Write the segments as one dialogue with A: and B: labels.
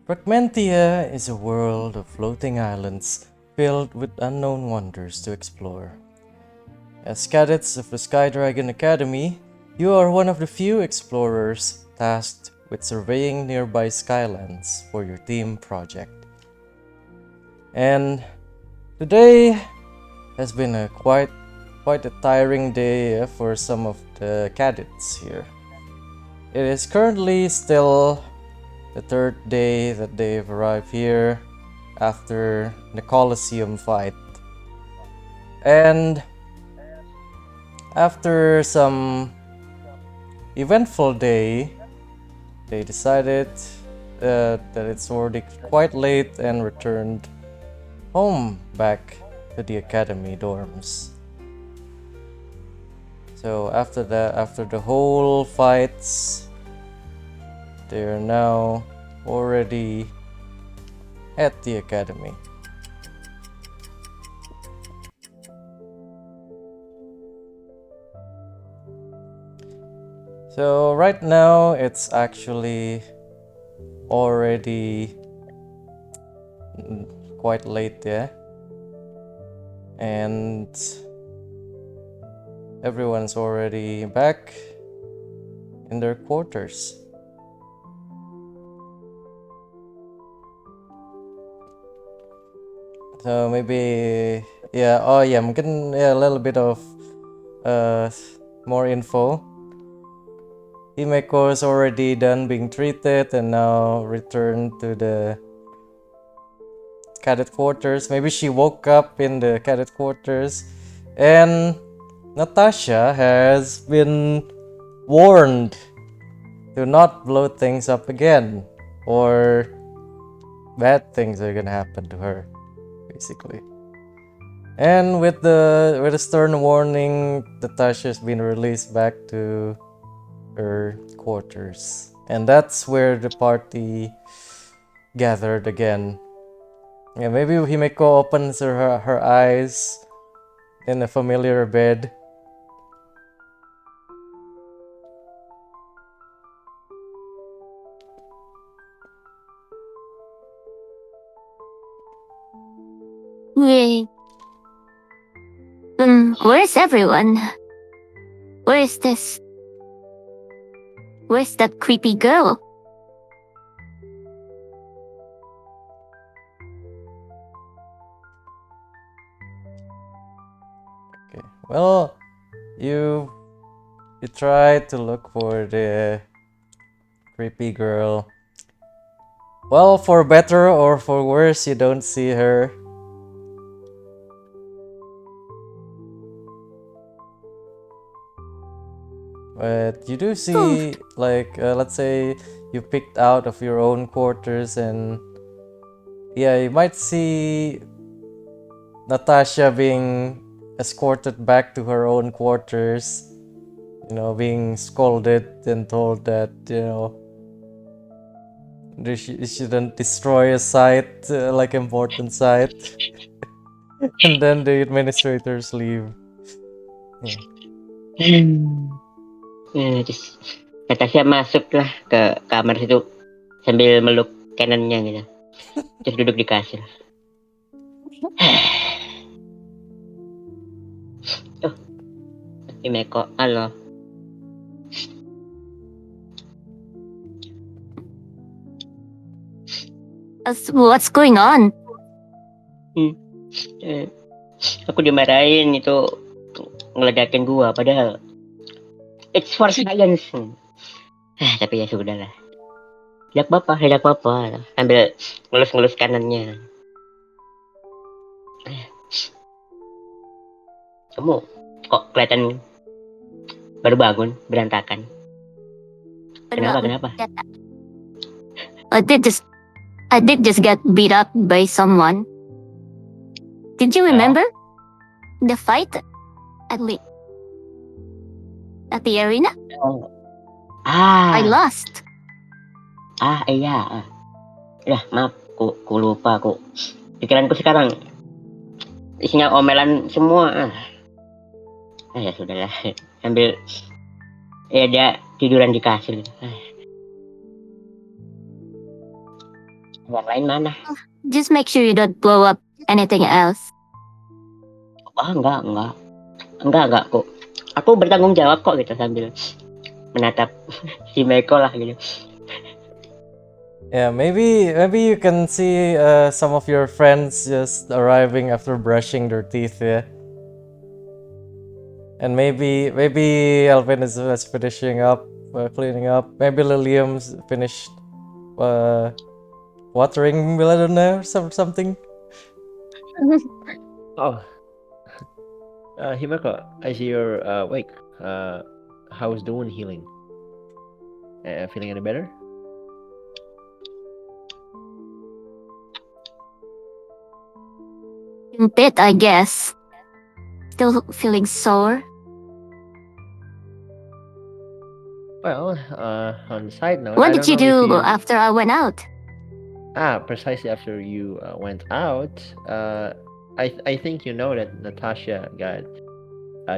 A: Fragmentia is a world of floating islands filled with unknown wonders to explore. As cadets of the Skydragon Academy, you are one of the few explorers tasked with surveying nearby skylands for your team project. And today has been quite a tiring day for some of the cadets here. It is currently still the third day that they've arrived here after the Colosseum fight. And after some eventful day, they decided that it's already quite late and returned home back to the academy dorms. So after the whole fights, they are now already at the academy. So right now it's actually already quite late there, and everyone's already back in their quarters. So maybe mungkin a little bit of more info. Himeko is already done being treated and now returned to the cadet quarters. Maybe she woke up in the cadet quarters, and Natasha has been warned to not blow things up again, or bad things are gonna happen to her, basically. And with a stern warning, Natasha's been released back to her quarters, and that's where the party gathered again. Yeah, maybe Himeko opens her eyes in a familiar bed.
B: Wait. Where's everyone? Where is this? Where's that creepy girl?
A: Okay. Well, you try to look for the creepy girl. Well, for better or for worse, you don't see her. But you do see, like, let's say you picked out of your own quarters, and yeah, you might see Natasha being escorted back to her own quarters, being scolded and told that, you shouldn't destroy a site, like important site. And then the administrators leave.
C: Terus Natasha masuk lah ke kamar situ sambil meluk kanannya gitu. Terus duduk di kasur. Oh, Himeko, halo.
B: What's going on?
C: Aku dimarahin itu ngeledakin gua, padahal it's for science. Tapi ya sudahlah. Tidak apa-apa. Sambil ngelus-ngelus kanannya. Kamu kok kelihatan baru bangun, berantakan. Kenapa?
B: I did just get beat up by someone. Did you remember the fight at the arena? I lost.
C: Iya. Udah, maaf, ku lupa aku. Pikiranku sekarang isinya omelan semua. Ya sudahlah. Sambil dia tiduran di kasur. Yang lain mana?
B: Just make sure you don't blow up anything else.
C: Enggak. Enggak kok. Aku bertanggung jawab kok gitu sambil menatap si Michael lah gitu.
A: Yeah, maybe you can see some of your friends just arriving after brushing their teeth, yeah. And maybe Alvin is finishing up, cleaning up. Maybe Lilium's finished watering, I don't know, something.
D: Oh, Himeko, I see you're awake. How's the wound healing? Feeling any better?
B: A bit, I guess. Still feeling sore.
D: Well, on the side note,
B: What
D: I
B: did
D: don't
B: you
D: know if
B: do after I went out?
D: precisely after you went out, I think you know that Natasha got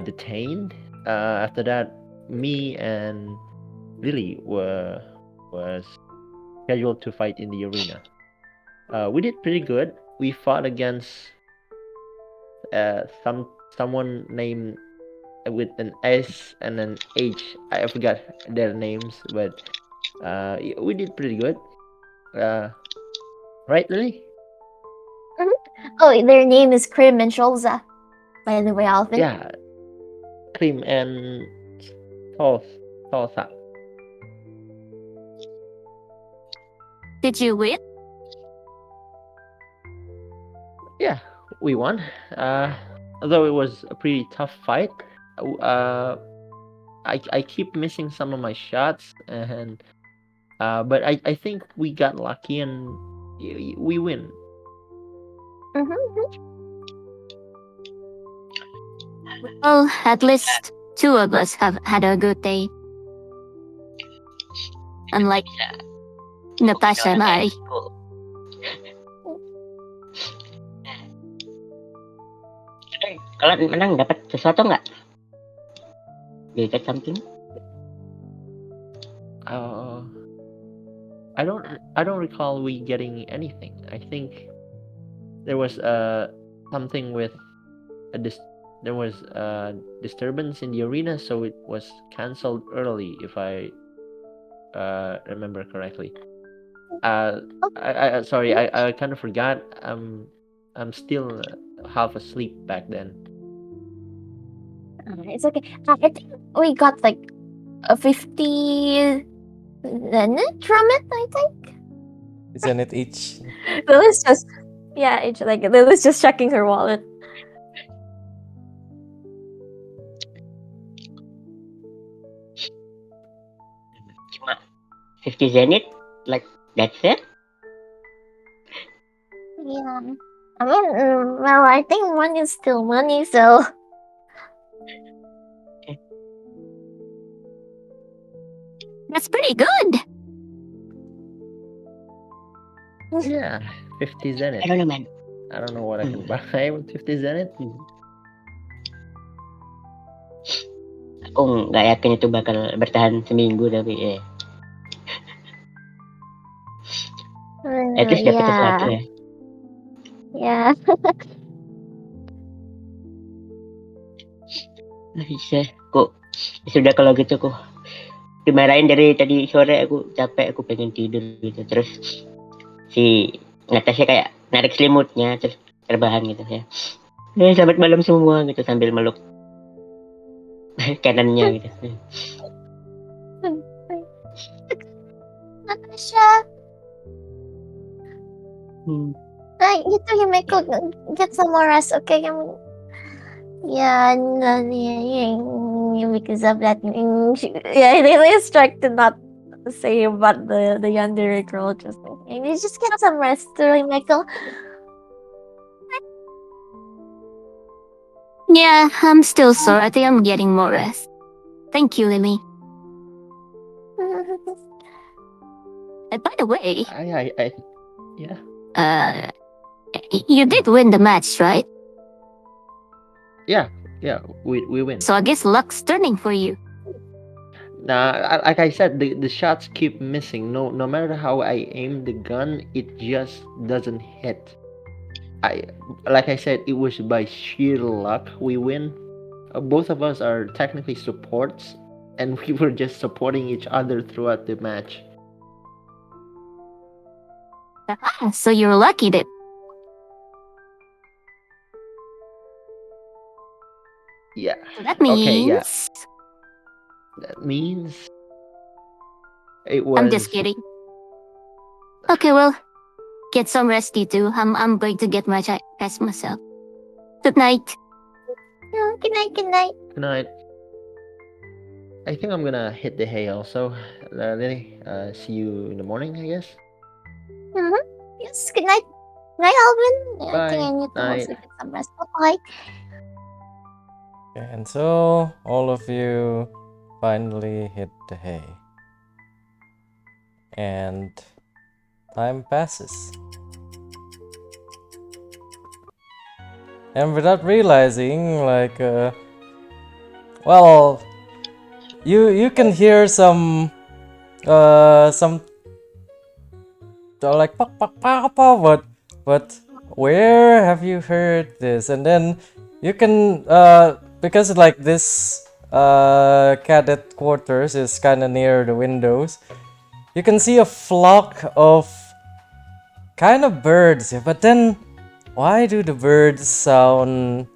D: detained. After that, me and Lily was scheduled to fight in the arena. We did pretty good. We fought against someone named with an S and an H. I forgot their names, but we did pretty good. Right, Lily?
E: Oh, their name is Krim and Sholza. By the way, Alvin.
D: Yeah, Cream and Salsa.
B: Did you win?
D: Yeah, we won. Although it was a pretty tough fight. I keep missing some of my shots, and but I think we got lucky and we win.
B: Well, at least two of us have had a good day. Unlike Natasha and I.
C: Kalau menang dapat sesuatu nggak? Do you get something?
D: I don't recall we getting anything. I think there was something with there was a disturbance in the arena, so it was canceled early, if I remember correctly. I sorry, I kind of forgot. I'm still half asleep back then.
E: It's okay. I think we got like a 50 zenith from it, I think.
A: Isn't it each?
E: Lily's just, Lily's just checking her wallet.
C: Cuma 50 zenith, like that's it?
E: Yeah. I mean, well, I think money is still money, so.
B: That's pretty good.
D: Yeah, 50 zenith.
C: I don't know, man.
D: I don't know what I can buy with 50 zenith.
C: Aku nggak yakin itu bakal bertahan seminggu tapi at least dapat sesuatu ya.
E: Yeah.
C: Bisa kok. Sudah kalau gitu kok dimarahin dari tadi sore, aku capek, aku pengen tidur gitu. Terus si Natasha kayak narik selimutnya terus terbahan gitu ya. Selamat malam semua gitu sambil meluk kanannya gitu.
E: Natasha. You too, you make get some more rest, okay? Yeah, because of that. Lily's trying to not say about the yandere girl. You just get some rest, really, Michael.
B: Yeah, I'm still sore. I think I'm getting more rest. Thank you, Lily. And by the way,
D: Yeah.
B: You did win the match, right?
D: Yeah, we win.
B: So I guess luck's turning for you.
D: Nah, like I said, the shots keep missing. No matter how I aim the gun, it just doesn't hit. I like I said, it was by sheer luck we win. Both of us are technically supports, and we were just supporting each other throughout the match.
B: So you're lucky that
D: Yeah.
B: so that
D: Okay, yeah.
B: means
D: That means it
B: I'm
D: was.
B: just kidding. Okay, well, get some rest, you two. I'm going to get my rest myself. Good night.
E: Oh, good night, good night.
D: Good night. I think I'm gonna hit the hay also. Lily, see you in the morning, I guess.
E: Mm-hmm. Yes, good night. Good night, Alvin. I think
D: Bye.
E: I need to
D: Night.
E: also get some rest. Bye.
A: And so all of you finally hit the hay. And time passes. And without realizing, like, well, you can hear some like pop pop pop pop, but where have you heard this? And then you can because like this cadet quarters is kind of near the windows, you can see a flock of kind of birds. But then why do the birds sound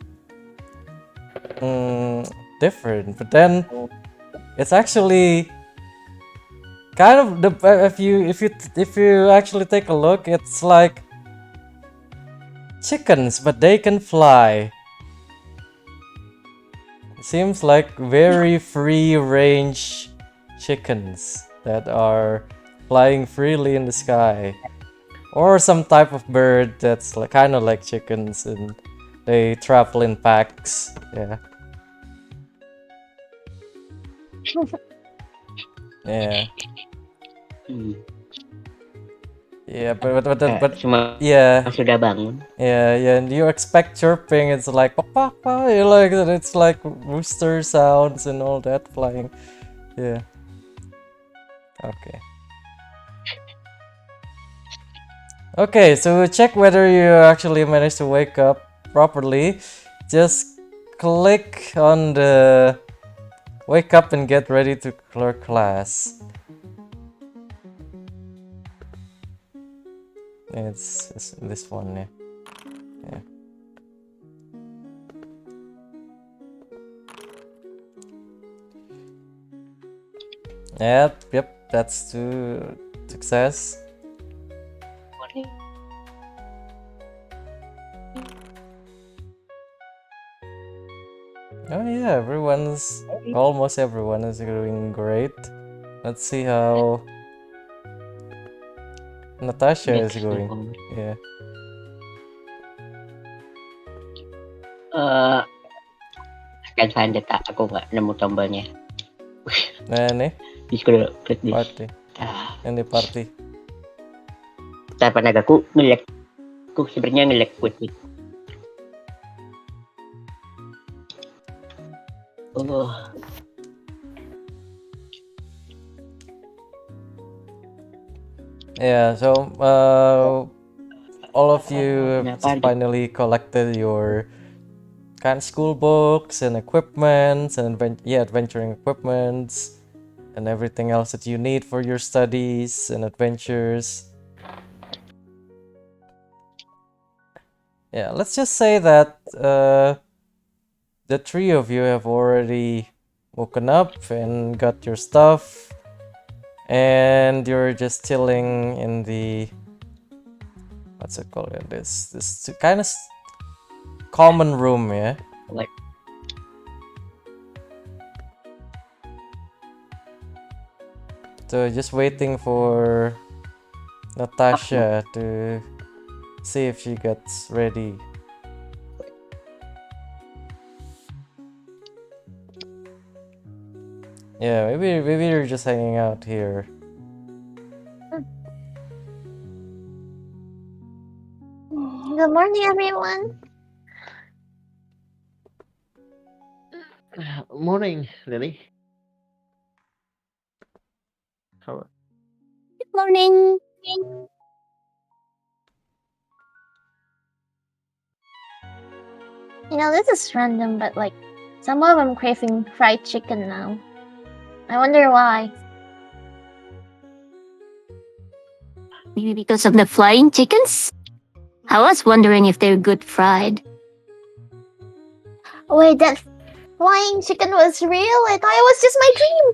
A: different? But then it's actually kind of the if you actually take a look, it's like chickens, but they can fly. It seems like very free range chickens that are flying freely in the sky, or some type of bird that's like kind of like chickens and they travel in packs. Yeah. Yeah.
C: Hmm.
A: Yeah, but
C: Semua
A: yeah,
C: sudah bangun.
A: yeah, and you expect chirping. It's like pop pop pop. You like that. It's like rooster sounds and all that flying. Yeah. Okay. Okay, so check whether you actually managed to wake up properly. Just click on the wake up and get ready to clear class. It's this one, yeah. Yeah. Yep, that's to success. Oh yeah, almost everyone is doing great. Let's see how Natasha is
C: Next
A: going.
C: info.
A: Yeah.
C: Akan find tak aku nggak nemu tombolnya.
A: Nah, nih,
C: Di scroll klik di.
A: party. Yang di party.
C: Tanpa nagaku ngelek. Aku sebenarnya ngelek putih. Oh.
A: Yeah, so all of you have finally collected your kind of school books and equipments and adventuring equipments and everything else that you need for your studies and adventures. Yeah, let's just say that the three of you have already woken up and got your stuff, and you're just chilling in the what's it called? This kind of common room, yeah.
C: What?
A: So just waiting for Natasha to see if she gets ready. Yeah, maybe you're just hanging out here.
E: Good morning, everyone.
D: Morning, Lily.
B: Morning.
E: This is random, but like, somehow I'm craving fried chicken now. I wonder why.
B: Maybe because of the flying chickens? I was wondering if they're good fried.
E: Wait, that flying chicken was real? I thought it was just my dream.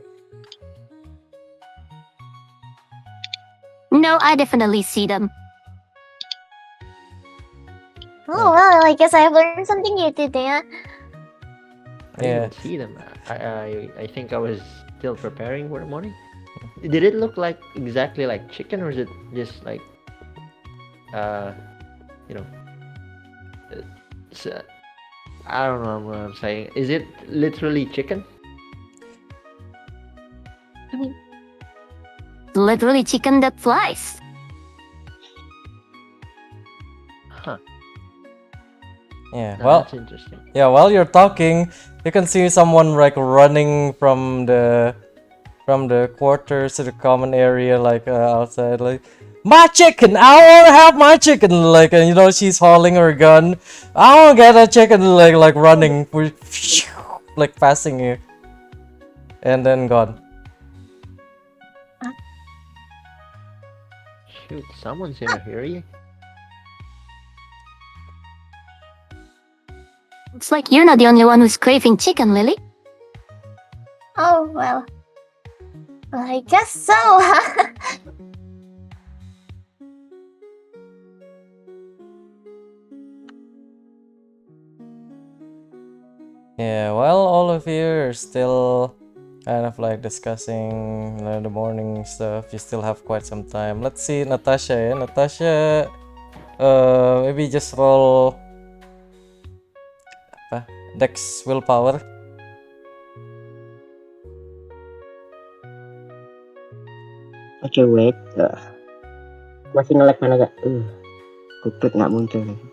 B: No, I definitely see them.
E: Oh well, I guess I've learned something new today.
D: I
A: Yeah.
D: didn't see them. I think I was still preparing for the morning. Did it look like exactly like chicken, or is it just like, you know, it's, I don't know what I'm saying. Is it literally chicken?
B: Literally chicken that flies.
D: Huh.
A: Yeah.
D: Now
A: Well,
D: that's interesting.
A: yeah. While you're talking, you can see someone like running from the quarters to the common area, like outside, like my chicken. I want to have my chicken. Like, and she's hauling her gun. I want to get a chicken. Like running, like passing you, and then gone.
D: Shoot, someone's in a hurry.
B: It's like you're not the only one who's craving chicken, Lily.
E: Oh well. Well, I guess so.
A: Yeah. While all of you are still kind of like discussing the morning stuff, you still have quite some time. Let's see Natasha. Yeah, Natasha. Maybe just roll apa? Dex willpower.
C: Oke, wait. Masih nge-lag mana gak? Kupet nggak muncul lagi.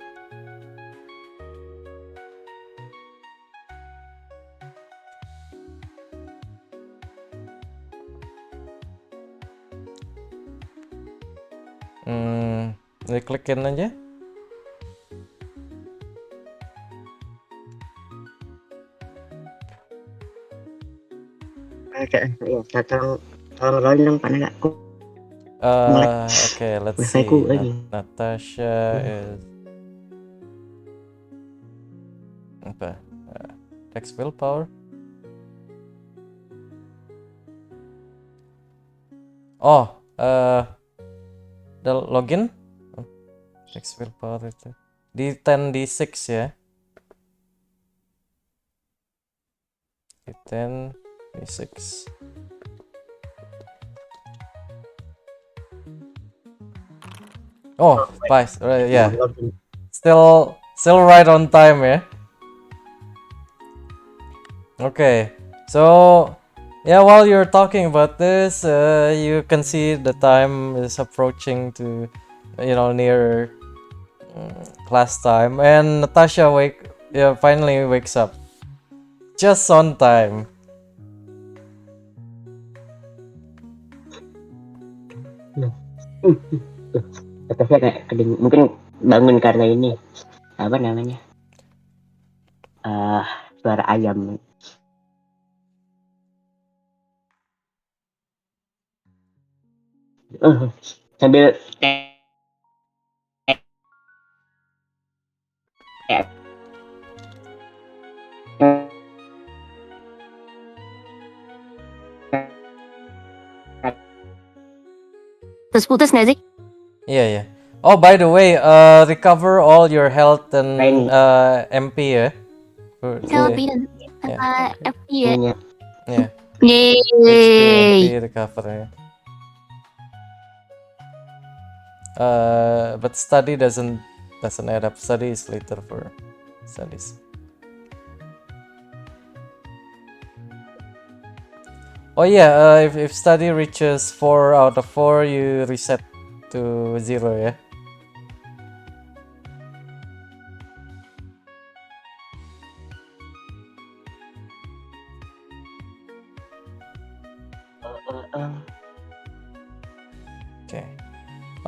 A: Diklikin aja.
C: Ya, tolong rolling dong, mana gak?
A: Okay, let's
C: Wifi
A: see.
C: ku lagi.
A: Natasha is apa? Dex willpower. Oh, the login. Dex willpower itu di 10 d6 ya. Di 10 d6. Oh, nice. Right, yeah. Still right on time ya. Okay. So, yeah, while you're talking about this, you can see the time is approaching to, near class time, and Natasha finally wakes up just on time.
C: Natasha kayak mungkin bangun karena ini apa namanya suara ayam. Sambil
B: Terus putus nggak sih?
A: Yeah. Oh, by the way, recover all your health and MP ya.
B: Healthy dan
A: Yeah.
B: FP ya.
A: Yeah.
B: Yay.
A: HP recover ya. But study doesn't add up. Study is later for studies. Oh yeah, if study reaches 4 out of 4, you reset to 0 ya.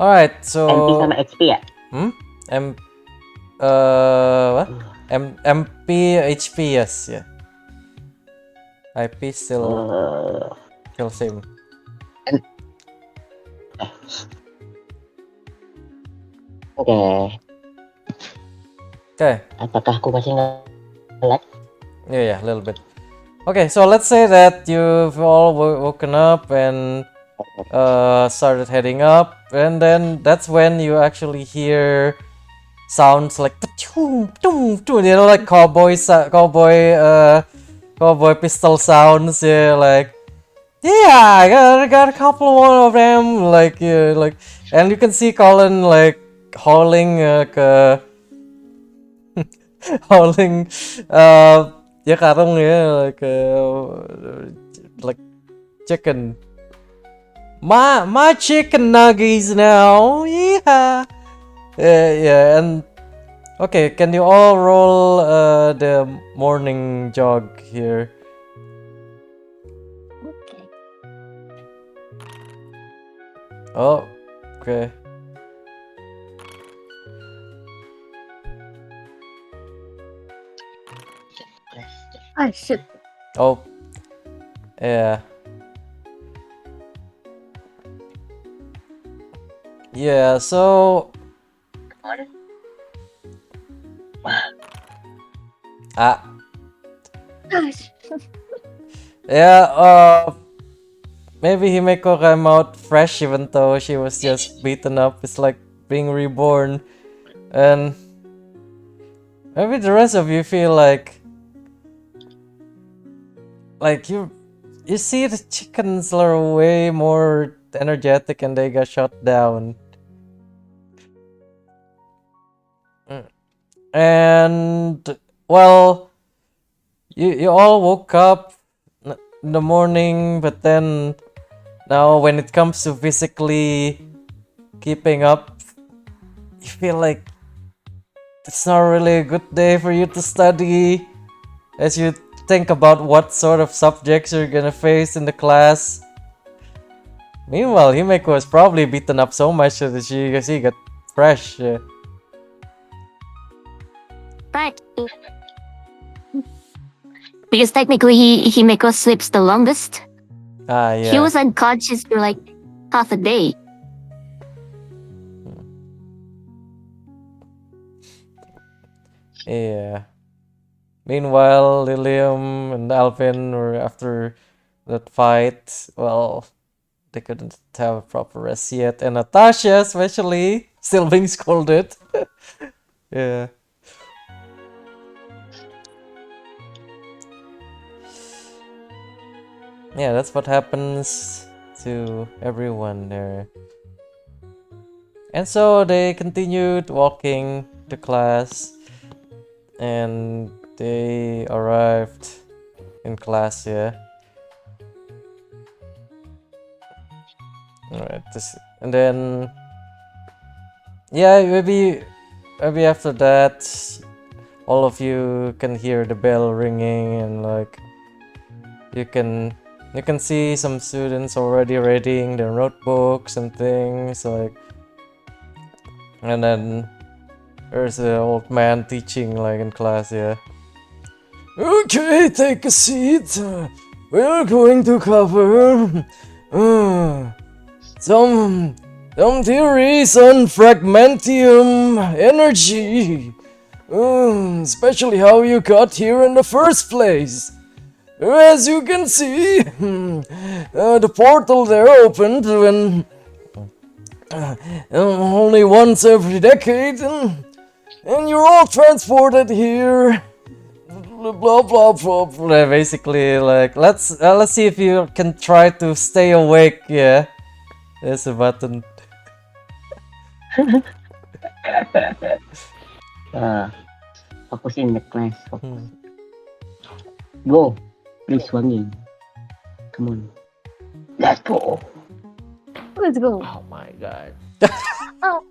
A: Alright,
C: MP
A: so
C: sama XP ya?
A: M what? MP HP, yes, yeah. IP still same.
C: Oke.
A: Okay.
C: Apakah aku masih ngelag?
A: Yeah, a little bit. Okay, so let's say that you've all woken up and started heading up, and then that's when you actually hear sounds like like cowboy pistol sounds, yeah, like yeah, I got a couple more of them, like yeah, like, and you can see Colin like hauling hauling ya karung ya, like chicken. My chicken nuggets now, yeah. Yeah, and okay, can you all roll the morning jog here?
E: Okay.
A: Oh, okay.
E: Ah, shit.
A: Oh, yeah. Yeah, so ah,
E: Gosh.
A: yeah, maybe Himeko came out fresh even though she was just beaten up. It's like being reborn. And maybe the rest of you feel like you see the chickens are way more energetic and they got shot down. And well, you all woke up in the morning, but then now when it comes to physically keeping up, you feel like it's not really a good day for you to study as you think about what sort of subjects you're gonna face in the class. Meanwhile, Himeko was probably beaten up so much that she got fresh.
B: But because technically Himeko sleeps the longest.
A: Ah,
B: He
A: yeah.
B: was unconscious for like half a day.
A: Yeah. Meanwhile, Lilium and Alvin were after that fight. Well, they couldn't have a proper rest yet, and Natasha especially still being scolded. Yeah. Yeah, that's what happens to everyone there. And so they continued walking to class, and they arrived in class, yeah. Alright, and then yeah, maybe after that all of you can hear the bell ringing, and like you can see some students already reading their notebooks and things, like, and then there's an old man teaching like in class, yeah. Okay, take a seat. We're going to cover some theories on fragmentium energy, especially how you got here in the first place. As you can see, the portal there opened when only once every decade, and you're all transported here. Blah blah blah blah. Basically, like let's see if you can try to stay awake. Yeah, there's a button.
C: Focus in the class. Focus. Go. Please, swinging. Come on. Let's go.
E: Let's go.
D: Oh my god.
E: Oh.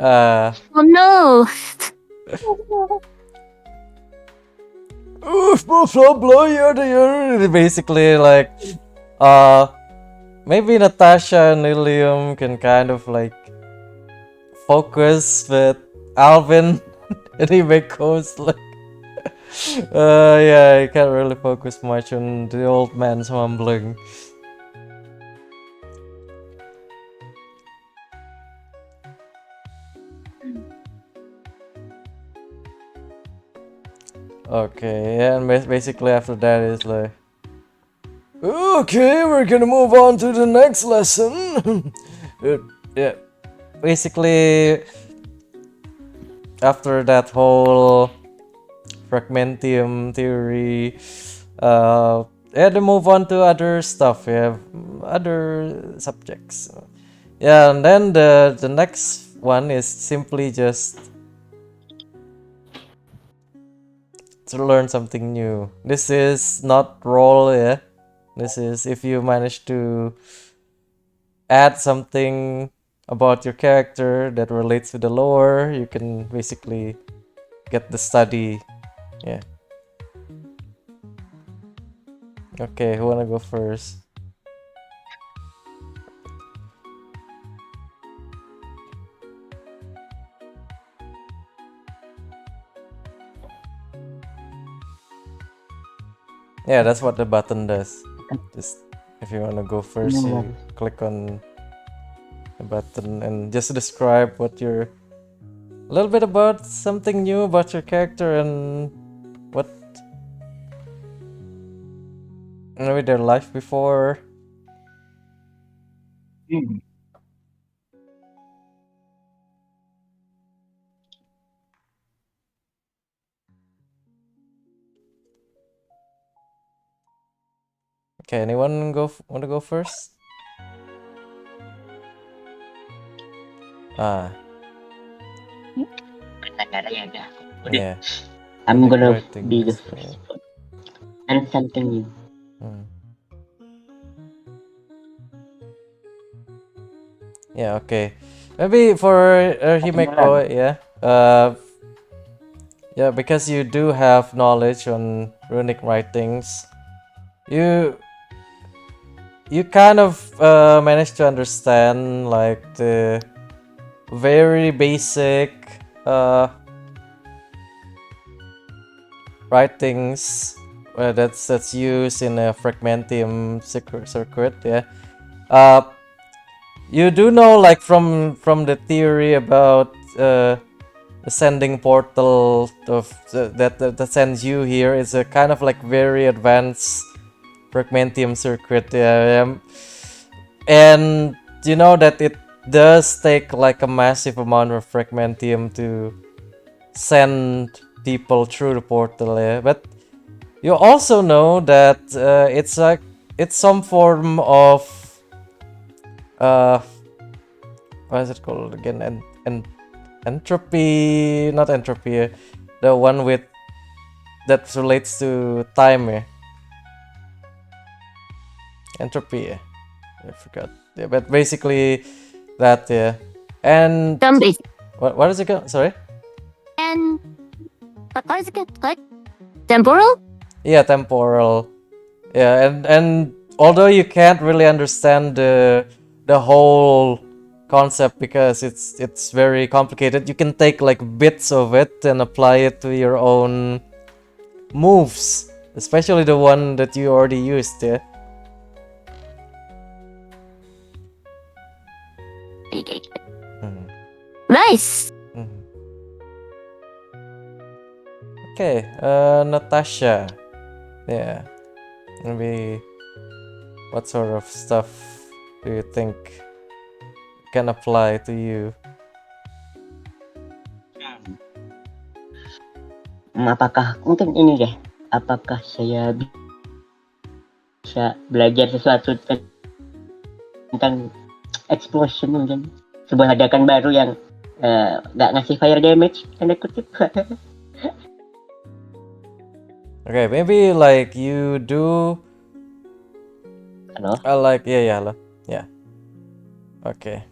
B: Oh no!
A: blah blah blah yada yada. Basically, like, maybe Natasha and Ilium can kind of like focus, but Alvin and Himiko's like, yeah, I can't really focus much on the old man's mumbling. Okay, and basically after that is like, okay, we're gonna move on to the next lesson. Yeah, basically after that whole fragmentium theory, yeah, they move on to other stuff. Yeah, other subjects. Yeah, and then the next one is simply just to learn something new. This is not role, yeah. This is if you manage to add something about your character that relates to the lore, you can basically get the study. Yeah. Okay, who wanna go first? Yeah, that's what the button does. Just if you wanna go first, you click on the button and just describe what you're a little bit about something new about your character and what maybe their life before. Okay, anyone want to go first? Ah, yeah.
C: I'm
A: Runic
C: gonna
A: writing
C: be the
A: is,
C: first one. And something new.
A: hmm. Yeah, okay. Maybe for Himeko, yeah. Yeah, because you do have knowledge on runic writings, you kind of manage to understand like the very basic writings that's used in a fragmentium circuit. Yeah. You do know like from the theory about ascending portal of that sends you here is a kind of like very advanced fragmentium circuit. And you know that it does take like a massive amount of fragmentium to send people through the portal. Yeah? But you also know that it's some form of what is it called again? And entropy, not entropy, the one with that relates to time. Entropy. I forgot. Yeah, but basically that. Yeah, and
B: Some basic.
A: what is it called? Sorry.
B: And what is it? Like temporal?
A: Yeah, temporal. Yeah, and although you can't really understand the whole concept because it's very complicated, you can take like bits of it and apply it to your own moves, especially the one that you already used. Yeah. Mhm.
B: Nice.
A: Mhm. Okay, Natasha. Yeah. Maybe what sort of stuff do you think can apply to you?
C: Apakah mungkin ini deh? Apakah saya bisa belajar sesuatu tentang explosion mungkin? Sebuah ledakan baru yang nggak ngasih fire damage tanda kutip.
A: Okay, maybe like you do.
C: Halo?
A: Like yeah, hello. Yeah. Okay.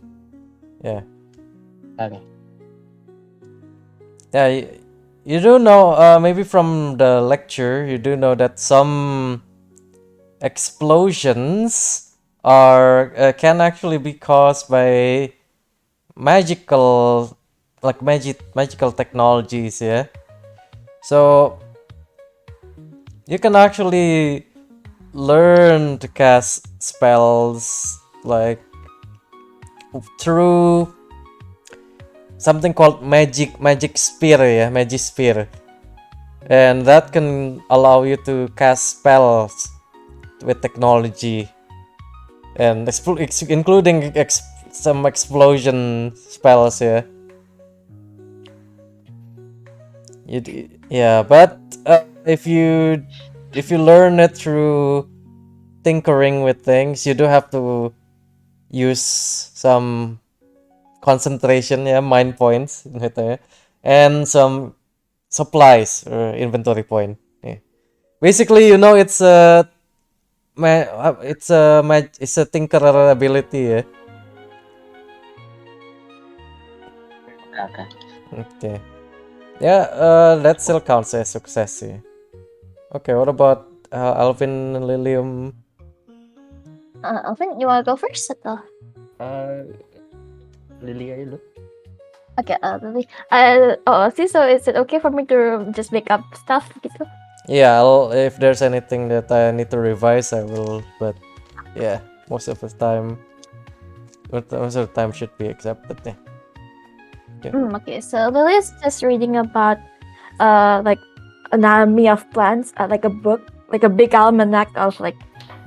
A: Yeah.
C: Oke.
A: Yeah, you do know, maybe from the lecture, you do know that some explosions are can actually be caused by magical, like magical technologies. Yeah. So you can actually learn to cast spells like through something called magic spear, yeah, magic spear, and that can allow you to cast spells with technology and including some explosion spells, yeah. Yeah, but if you learn it through tinkering with things, you do have to use some concentration, yeah, mind points gitu ya, and some supplies or inventory point. Yeah. Basically, it's a tinkerer ability, yeah.
C: Okay.
A: Okay. Yeah, that still counts as success, yeah. Okay, what about Alvin and Lilium?
E: Alvin, you wanna go first? Atau?
D: Lily aja dulu.
E: Okay, Lily. So is it okay for me to just make up stuff gitu?
A: Yeah, if there's anything that I need to revise, I will. But yeah, most of the time should be accepted. Yeah.
E: Okay, so Lily is just reading about like anatomy of plants, like a book, like a big almanac of like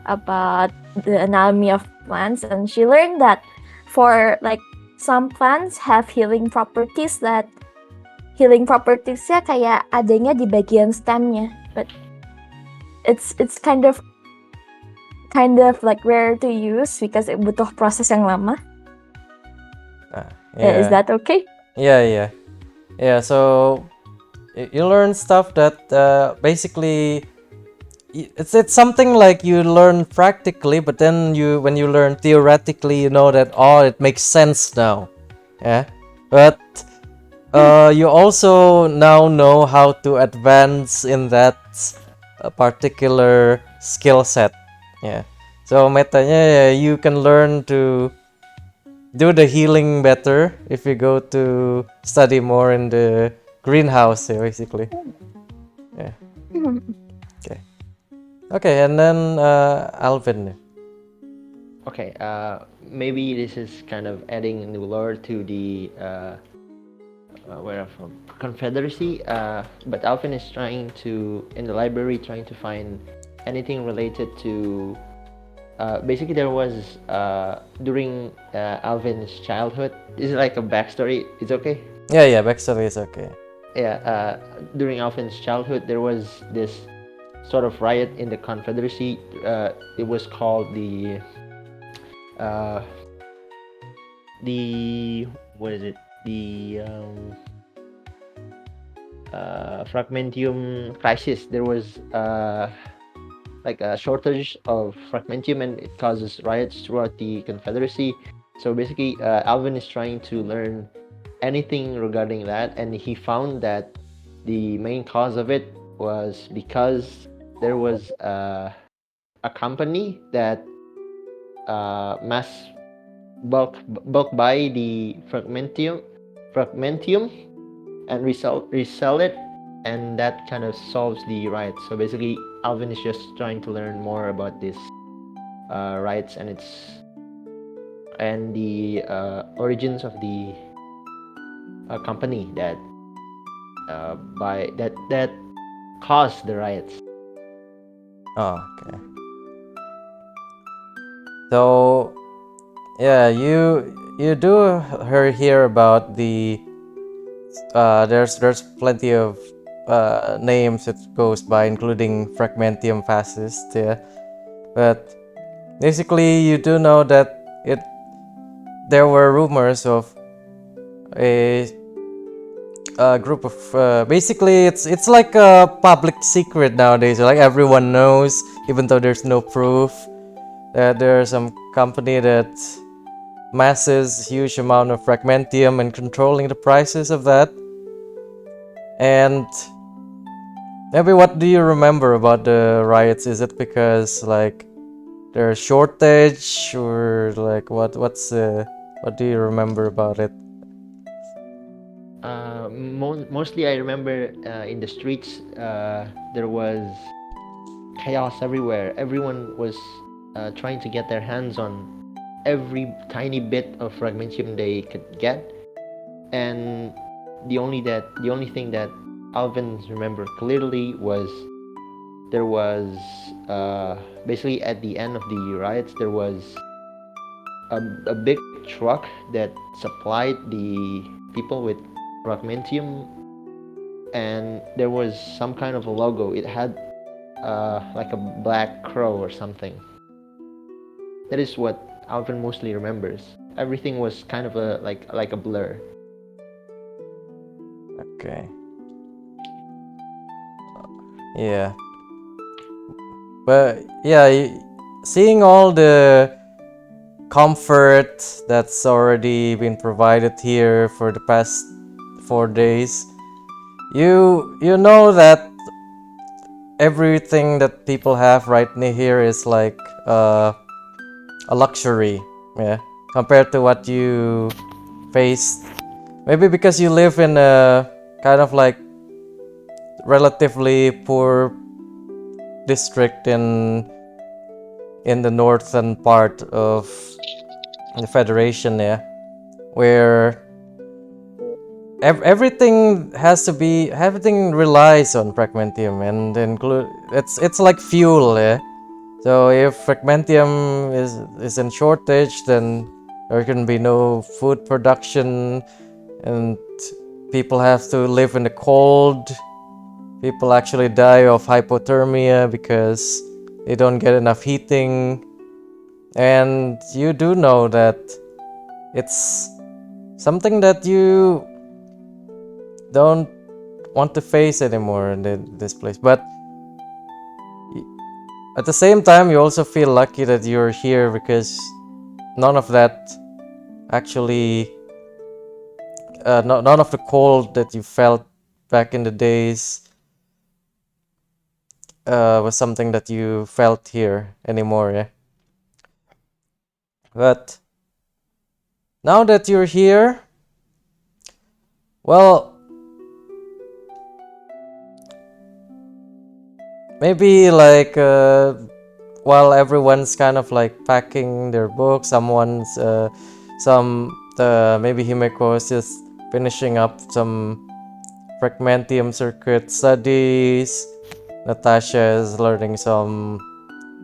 E: about the anatomy of plants, and she learned that for like some plants have healing properties kayak adanya di bagian stemnya, but it's kind of like rare to use because it butuh proses yang lama. Is that okay?
A: Yeah. So you learn stuff that basically it's something like you learn practically, but then when you learn theoretically, you know that it makes sense now. Yeah, but you also now know how to advance in that particular skill set. Yeah, so metanya, you can learn to do the healing better if you go to study more in the greenhouse, yeah, basically. Yeah. Okay, and then Alvin.
D: Okay, maybe this is kind of adding new lore to the where I'm from, Confederacy. But Alvin is trying to, in the library, trying to find anything related to. Basically, there was during Alvin's childhood. This is like a backstory. It's okay.
A: Yeah, backstory is okay.
D: Yeah, during Alvin's childhood, there was this sort of riot in the Confederacy. It was called the what is it? The fragmentium crisis. There was like a shortage of fragmentium, and it causes riots throughout the Confederacy. So basically, Alvin is trying to learn anything regarding that, and he found that the main cause of it was because there was a company that mass bulk buy the fragmentium and resell it, and that kind of solves the riots. So basically, Alvin is just trying to learn more about this riots and the origins of the company that that caused the riots.
A: Oh, okay. So, yeah, you do hear about the there's plenty of names it goes by, including fragmentium fascist, yeah. But basically, you do know that there were rumors of a group of basically it's like a public secret nowadays. Like everyone knows, even though there's no proof, that there's some company that masses huge amount of fragmentium and controlling the prices of that. And maybe what do you remember about the riots? Is it because like there's shortage or like what do you remember about it?
D: Mostly I remember in the streets there was chaos everywhere. Everyone was trying to get their hands on every tiny bit of fragmentium they could get, and the only thing that Alvin remembered clearly was there was basically at the end of the riots there was a big truck that supplied the people with fragmentium, and there was some kind of a logo. It had like a black crow or something. That is what Alvin mostly remembers. Everything was kind of a like a blur.
A: Okay. Yeah. But yeah, seeing all the comfort that's already been provided here for the past 4 days, you know that everything that people have right near here is like a luxury, yeah, compared to what you faced. Maybe because you live in a kind of like relatively poor district in the northern part of the Federation, yeah, where everything relies on fragmentium and include it's like fuel, yeah. So if fragmentium is in shortage, then there can be no food production, and people have to live in the cold. People actually die of hypothermia because they don't get enough heating. And you do know that it's something that you don't want to face anymore in this place. But at the same time, you also feel lucky that you're here because none of that actually, none of the cold that you felt back in the days was something that you felt here anymore, yeah. But now that you're here, well, maybe like while everyone's kind of like packing their books, maybe Himeko is just finishing up some fragmentium circuit studies. Natasha is learning some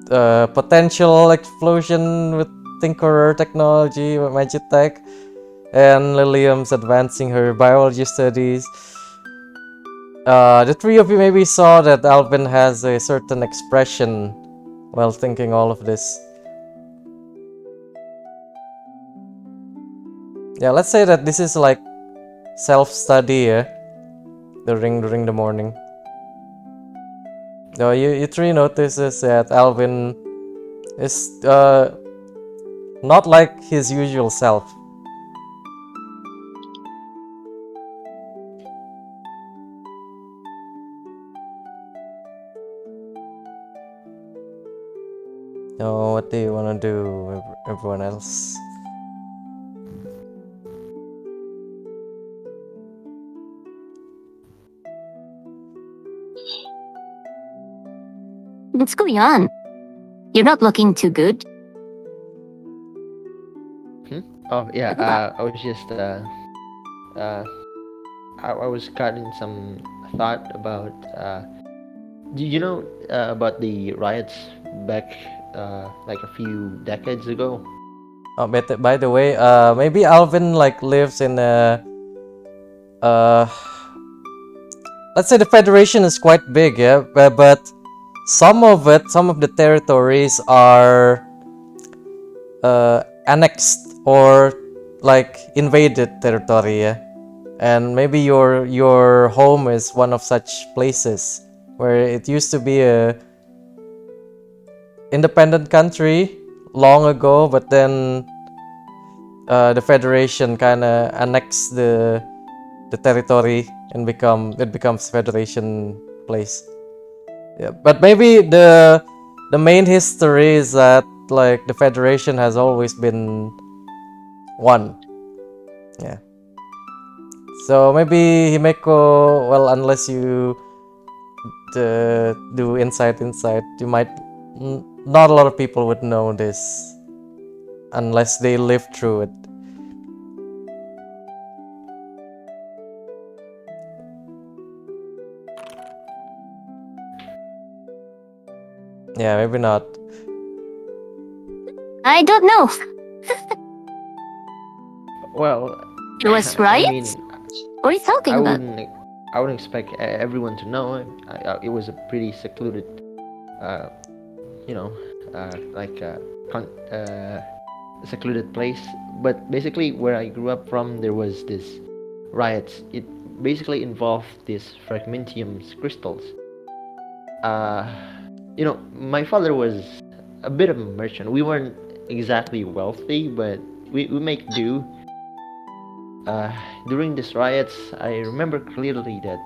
A: potential explosion with Tinkerer technology with Magitech, and Lilium's advancing her biology studies. The three of you maybe saw that Alvin has a certain expression while thinking all of this. Yeah, let's say that this is like self-study, yeah? During the morning. So you three notices that Alvin is not like his usual self. So what do you want to do, everyone else?
B: What's going on? You're not looking too good.
D: Oh yeah, I was just I was caught in some thought about do you know about the riots back like a few decades ago?
A: Oh, by the way, maybe Alvin like lives in a let's say the Federation is quite big, yeah, but some of the territories are annexed or like invaded territory, yeah? And maybe your home is one of such places where it used to be a independent country long ago, but then the Federation kind of annexed the territory and it becomes Federation place. Yeah, but maybe the main history is that like the Federation has always been one. Yeah. So maybe Himeko, well, unless you do insight, you might not a lot of people would know this unless they live through it. Yeah, maybe not.
B: I don't know.
D: Well,
B: It was
D: I mean,
B: riots? What are you talking about?
D: I wouldn't expect everyone to know. It was a pretty secluded, uh, you know, like secluded place. But basically, where I grew up from, there was this riots. It basically involved these fragmentium crystals. Uh, my father was a bit of a merchant. We weren't exactly wealthy, but we make do. During these riots, I remember clearly that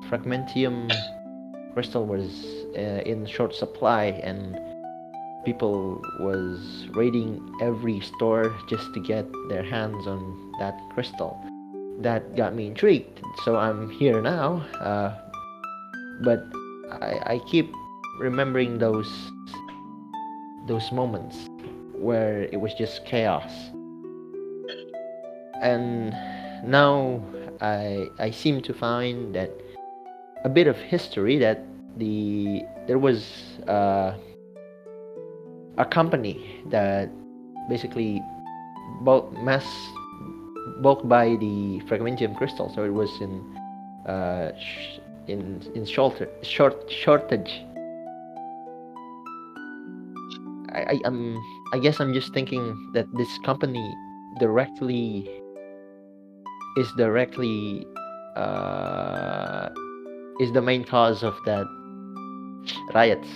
D: fragmentium crystal was in short supply, and people was raiding every store just to get their hands on that crystal. That got me intrigued, so I'm here now. But I keep remembering those moments where it was just chaos. And now I seem to find that a bit of history that there was a company that basically bulk buy the fragmentium crystal, so it was in shortage. I guess I'm just thinking that this company directly is the main cause of that riots.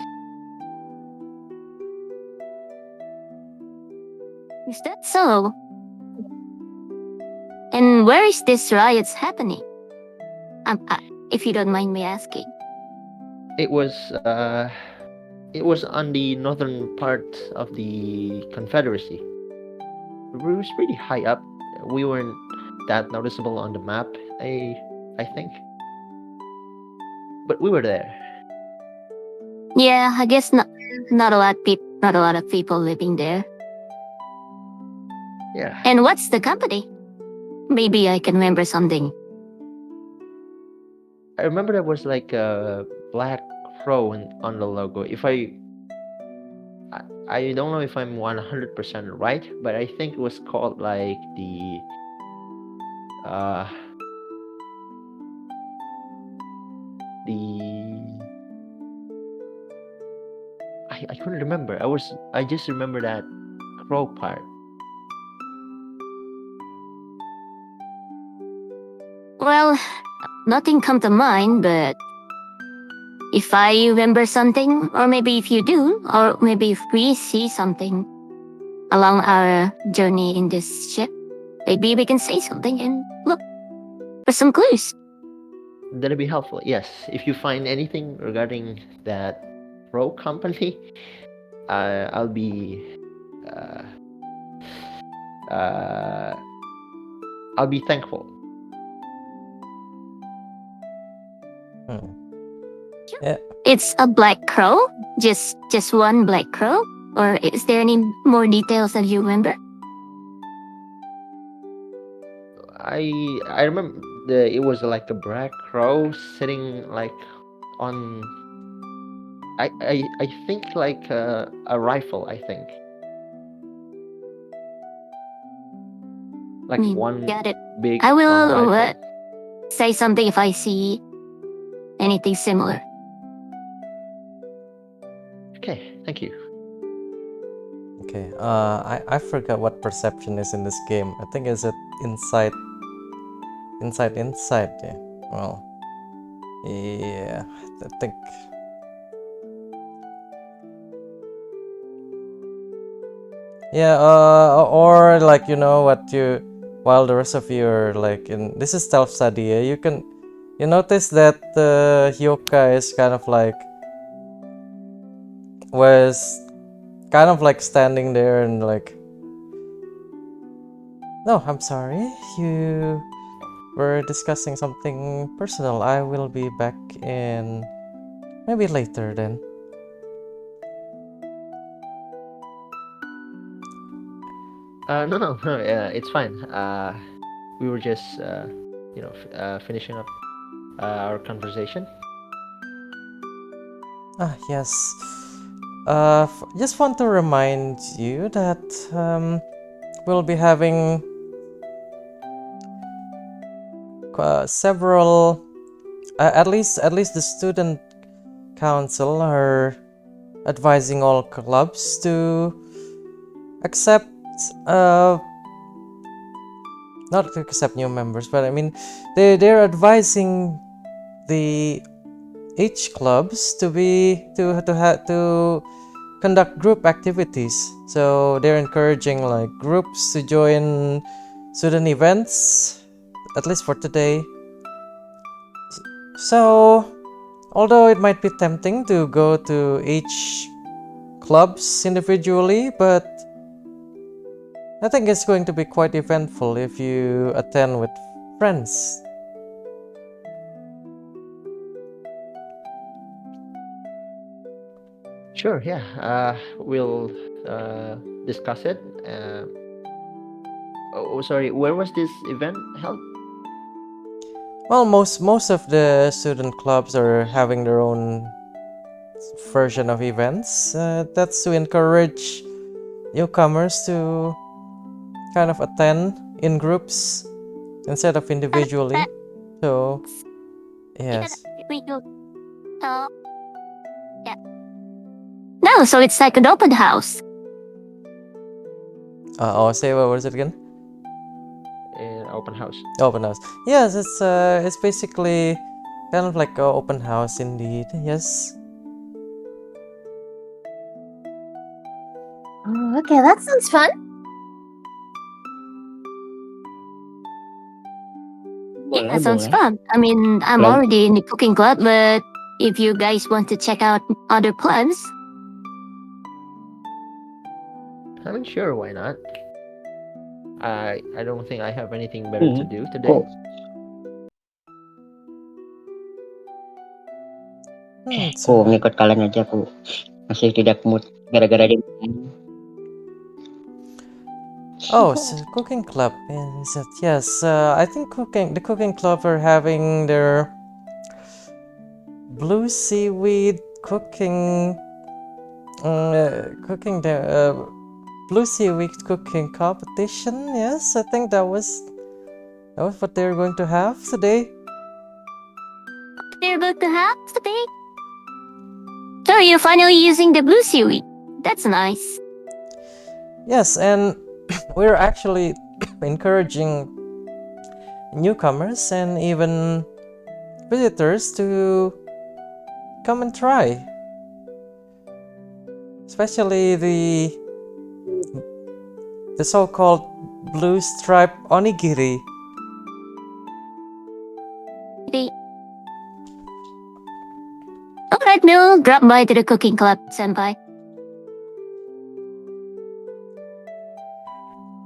B: Is that so? And where is this riots happening? If you don't mind me asking.
D: It was on the northern part of the Confederacy. It was pretty high up. We weren't that noticeable on the map, I think. But we were there.
B: Yeah, I guess not a lot of people living there.
D: Yeah.
B: And what's the company? Maybe I can remember something.
D: I remember there was like a black crow on the logo. I don't know if I'm 100% right, but I think it was called like I couldn't remember. I just remember that crow part.
B: Well, nothing come to mind, but if I remember something, or maybe if you do, or maybe if we see something along our journey in this ship, maybe we can say something and look for some clues.
D: That'd be helpful. Yes, if you find anything regarding that crow company, I'll be thankful.
A: Yeah.
B: It's a black crow? Just one black crow? Or is there any more details that you remember?
D: I remember it was like a black crow sitting like on I think like a rifle, I think. Like one
B: Got it.
D: big
B: I will
D: long rifle.
B: say something if I see anything similar.
D: Okay, thank you.
A: Okay. I forgot what perception is in this game. I think it's insight. Yeah. Well. Yeah. I think. Yeah. Or like what while the rest of you are like in this is self study. Yeah, you notice that Hyoka is kind of like was kind of like standing there and like, no, I'm sorry, you were discussing something personal. I will be back in maybe later then.
D: No, it's fine. We were just, finishing up our conversation.
A: Yes. Just want to remind you that we'll be having several, at least the student council are advising all clubs to accept, not to accept new members, but I mean, they're advising the each clubs to conduct group activities. So they're encouraging like groups to join student events, at least for today. So although it might be tempting to go to each clubs individually, but I think it's going to be quite eventful if you attend with friends.
D: Sure, yeah. We'll discuss it. Sorry, where was this event held?
A: Well, most of the student clubs are having their own version of events. That's to encourage newcomers to kind of attend in groups instead of individually. So, yes.
B: Yeah. No, so it's like an open house.
A: Say what was it again?
D: Open house.
A: Open house. Yes, it's basically kind of like an open house indeed. Yes.
E: Oh, okay, that sounds fun.
B: Yeah, that sounds
C: Boleh.
B: fun. I mean, I'm
C: Club.
B: already in the cooking club, but if you guys want to check out other plans,
D: I mean, sure, why not? I don't think I have anything better to do today.
C: Kok
A: So,
C: ngikut kalian aja, aku masih tidak mood gara-gara dia.
A: oh, so cooking club is it? Yes, I think the cooking club are having their blue seaweed cooking blue seaweed cooking competition. Yes, I think that was what they're going to have today.
B: they're about to have today. So you're finally using the blue seaweed. That's nice.
A: Yes, and we're actually encouraging newcomers and even visitors to come and try, especially the so-called blue stripe onigiri.
B: Alright, we'll drop by to the cooking club, senpai.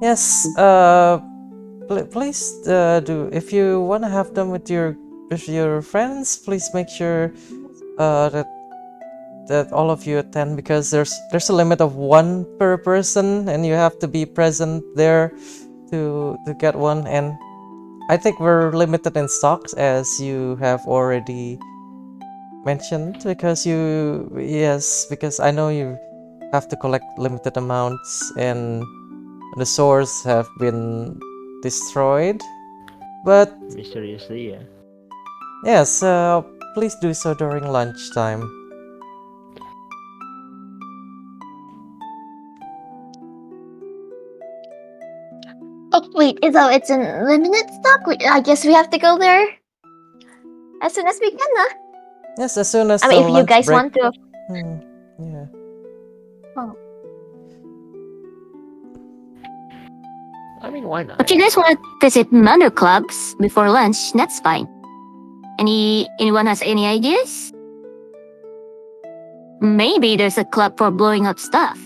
A: Yes, please do, if you want to have them with your friends, please make sure that all of you attend, because there's a limit of one per person and you have to be present there to get one. And I think we're limited in stocks, as you have already mentioned, because I know you have to collect limited amounts and the stores have been destroyed. But
D: Mysteriously, yeah.
A: yes, please do so during lunchtime.
E: Oh wait, so it's in limited stock. I guess we have to go there as soon as we can, huh?
A: Yes, as soon as
E: I
A: the
E: mean, if you
A: lunch
E: guys
A: break.
E: want to.
A: Yeah.
D: I mean, why not?
B: If you guys want to visit other clubs before lunch, that's fine. Anyone has any ideas? Maybe there's a club for blowing up stuff.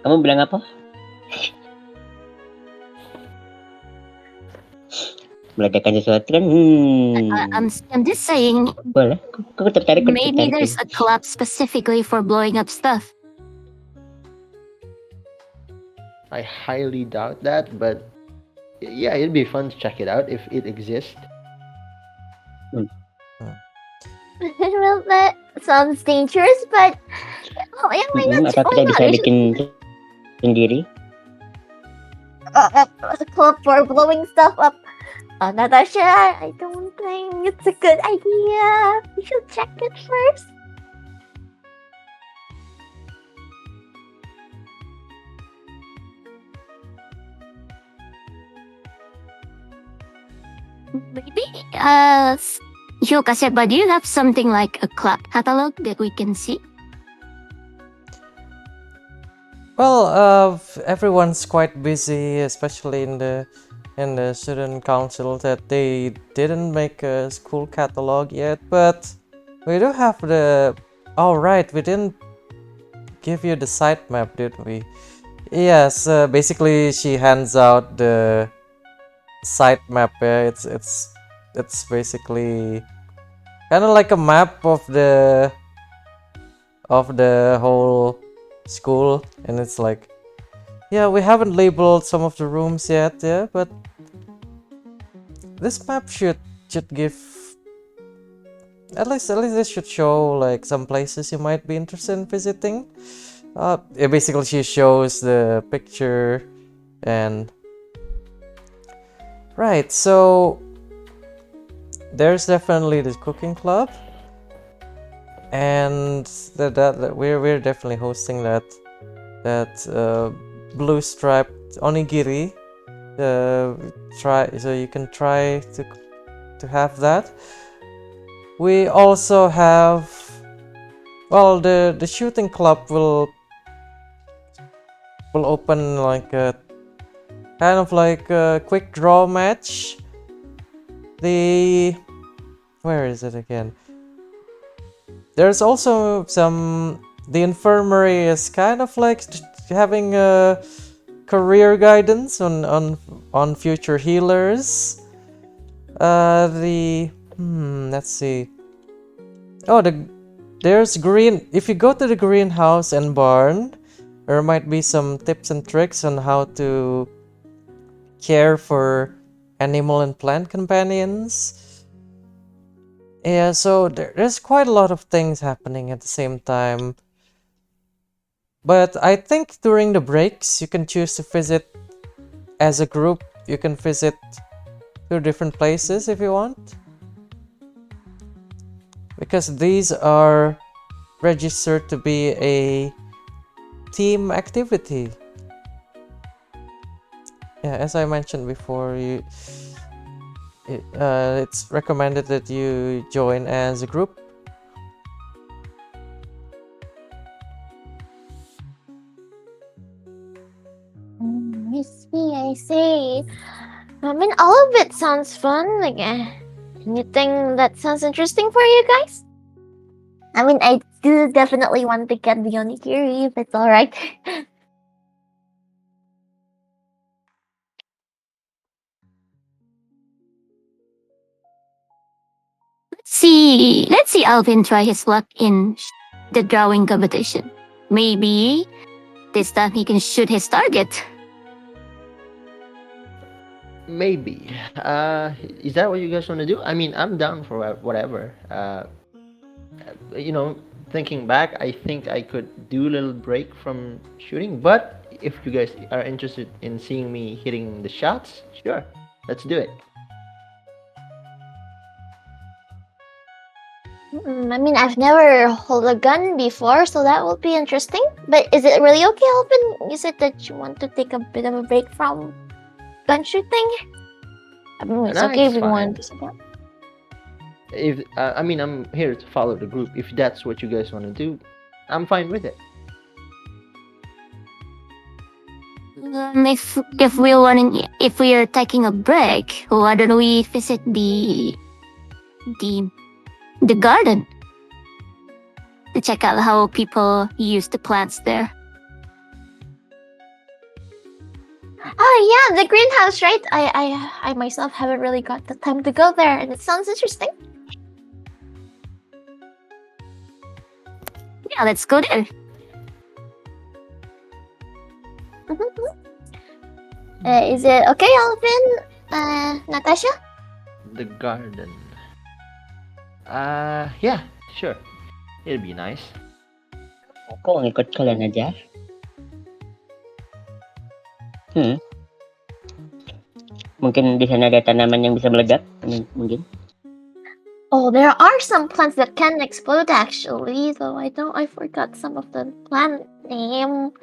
C: Kamu bilang apa? Meledakan sesuatu kan?
B: I'm just saying,
C: Boleh. Kau tertarik?
B: maybe there's a club specifically for blowing up stuff.
D: I highly doubt that, but yeah, it'd be fun to check it out if it exists.
E: Well, that sounds dangerous, but oh, yeah, why not?
C: Apa kita bisa bikin sendiri?
E: A club for blowing stuff up. Natasha, I don't think it's a good idea. We should check it first.
B: Maybe, Hyokaseba, do you have something like a club catalog that we can see?
A: Well, everyone's quite busy, especially in the student council, that they didn't make a school catalog yet. But we do have the. Oh right, we didn't give you the site map, did we? Yes. Basically, she hands out the site map. Yeah, it's basically kind of like a map of the whole school, and it's like, yeah, we haven't labeled some of the rooms yet, yeah, but this map should give at least this should show like some places you might be interested in visiting. Basically she shows the picture and right, so there's definitely this cooking club, and that we're definitely hosting that blue striped onigiri. So you can try to have that. We also have, well, the shooting club will open like a kind of like a quick draw match. Where is it again? There's also the infirmary is kind of like having a career guidance on future healers. Let's see. Oh, there's green. If you go to the greenhouse and barn, there might be some tips and tricks on how to care for animal and plant companions. Yeah, so there's quite a lot of things happening at the same time. But I think during the breaks, you can choose to visit as a group. You can visit 2 different places if you want. Because these are registered to be a team activity. Yeah, as I mentioned before, it's recommended that you join as a group.
E: I see. I mean, all of it sounds fun. Like, anything that sounds interesting for you guys? I mean, I do definitely want to get the onigiri, if it's alright.
B: Let's see Alvin try his luck in the drawing competition. Maybe this time he can shoot his target.
D: Maybe. Is that what you guys want to do? I mean, I'm down for whatever. Thinking back, I think I could do a little break from shooting, but if you guys are interested in seeing me hitting the shots, sure, let's do it.
E: I mean, I've never held a gun before, so that will be interesting. But is it really okay, Alvin? You said that you want to take a bit of a break from gun shooting? I mean, it's okay if you want to say that.
D: I'm here to follow the group. If that's what you guys want to do, I'm fine with it.
B: If we are taking a break, why don't we visit the the garden to check out how people use the plants there?
E: Oh yeah, the greenhouse, right? I myself haven't really got the time to go there, and it sounds interesting.
B: Yeah, let's go there.
E: Is it okay, Alvin? Natasha?
D: The garden. Yeah, sure. It'll be nice.
C: Aku ngikut kalian aja. Mungkin di sana ada tanaman yang bisa meledak, mungkin.
E: Oh, there are some plants that can explode actually, though I forgot some of the plant name.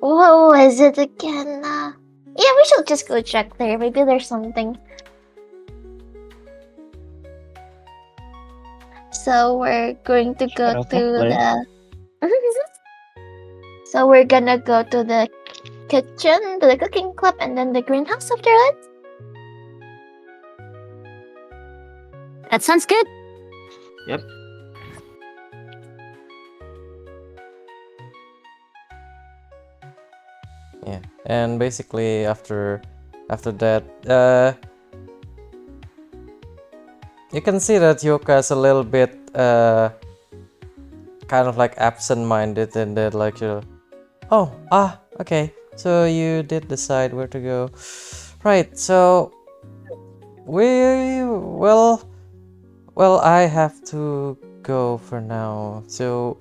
E: What was it again? Yeah, we should just go check there. Maybe there's something. So we're going to go
C: Sure, okay,
E: to
C: boleh.
E: the. So we're gonna go to the kitchen, to the cooking club, and then the greenhouse after that.
B: That sounds good.
D: Yep.
A: Yeah, and basically after that, you can see that Yoka's a little bit kind of like absent-minded, and that like okay, so you did decide where to go, right? So I have to go for now. So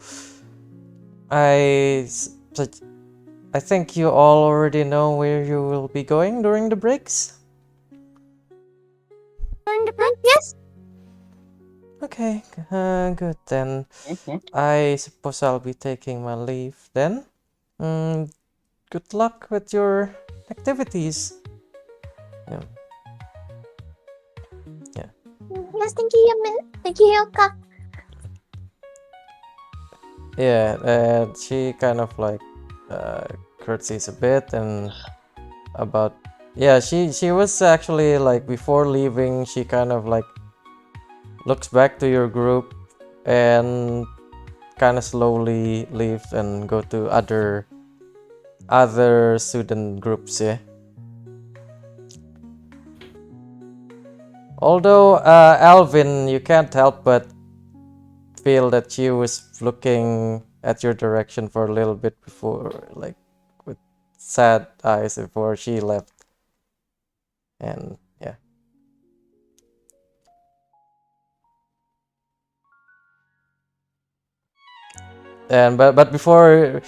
A: I think you all already know where you will be going during the breaks.
E: Yes.
A: Okay, good then.
C: Mhm.
A: I suppose I'll be taking my leave then. Good luck with your activities. Yeah.
E: Yes, thank you, Yamin. Thank you, Yoka.
A: Yeah, and she kind of like curtsies a bit and about she was actually like before leaving she kind of like looks back to your group and kind of slowly leaves and go to other student groups, yeah. Although Alvin, you can't help but feel that she was looking at your direction for a little bit before, like with sad eyes before she left. And yeah. And but before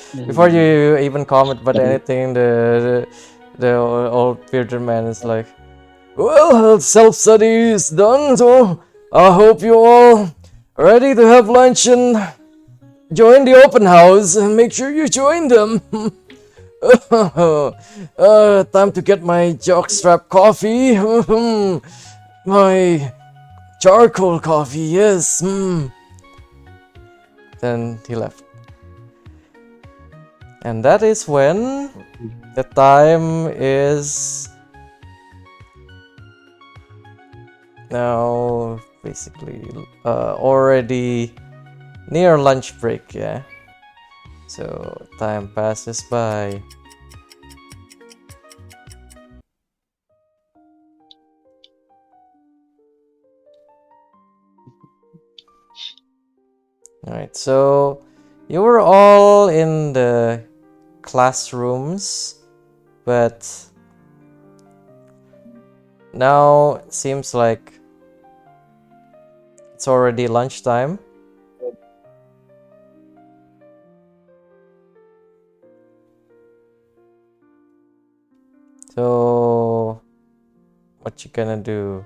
A: you even comment about anything, the old bearded man is like, well, self-study is done, so I hope you all are ready to have lunch and join the open house. Make sure you join them. Time to get my jockstrap coffee. My charcoal coffee, yes. Then he left. And that is when the time is now basically already near lunch break, yeah. So time passes by. Alright, so you were all in the classrooms, but now it seems like it's already lunchtime. So what you gonna do?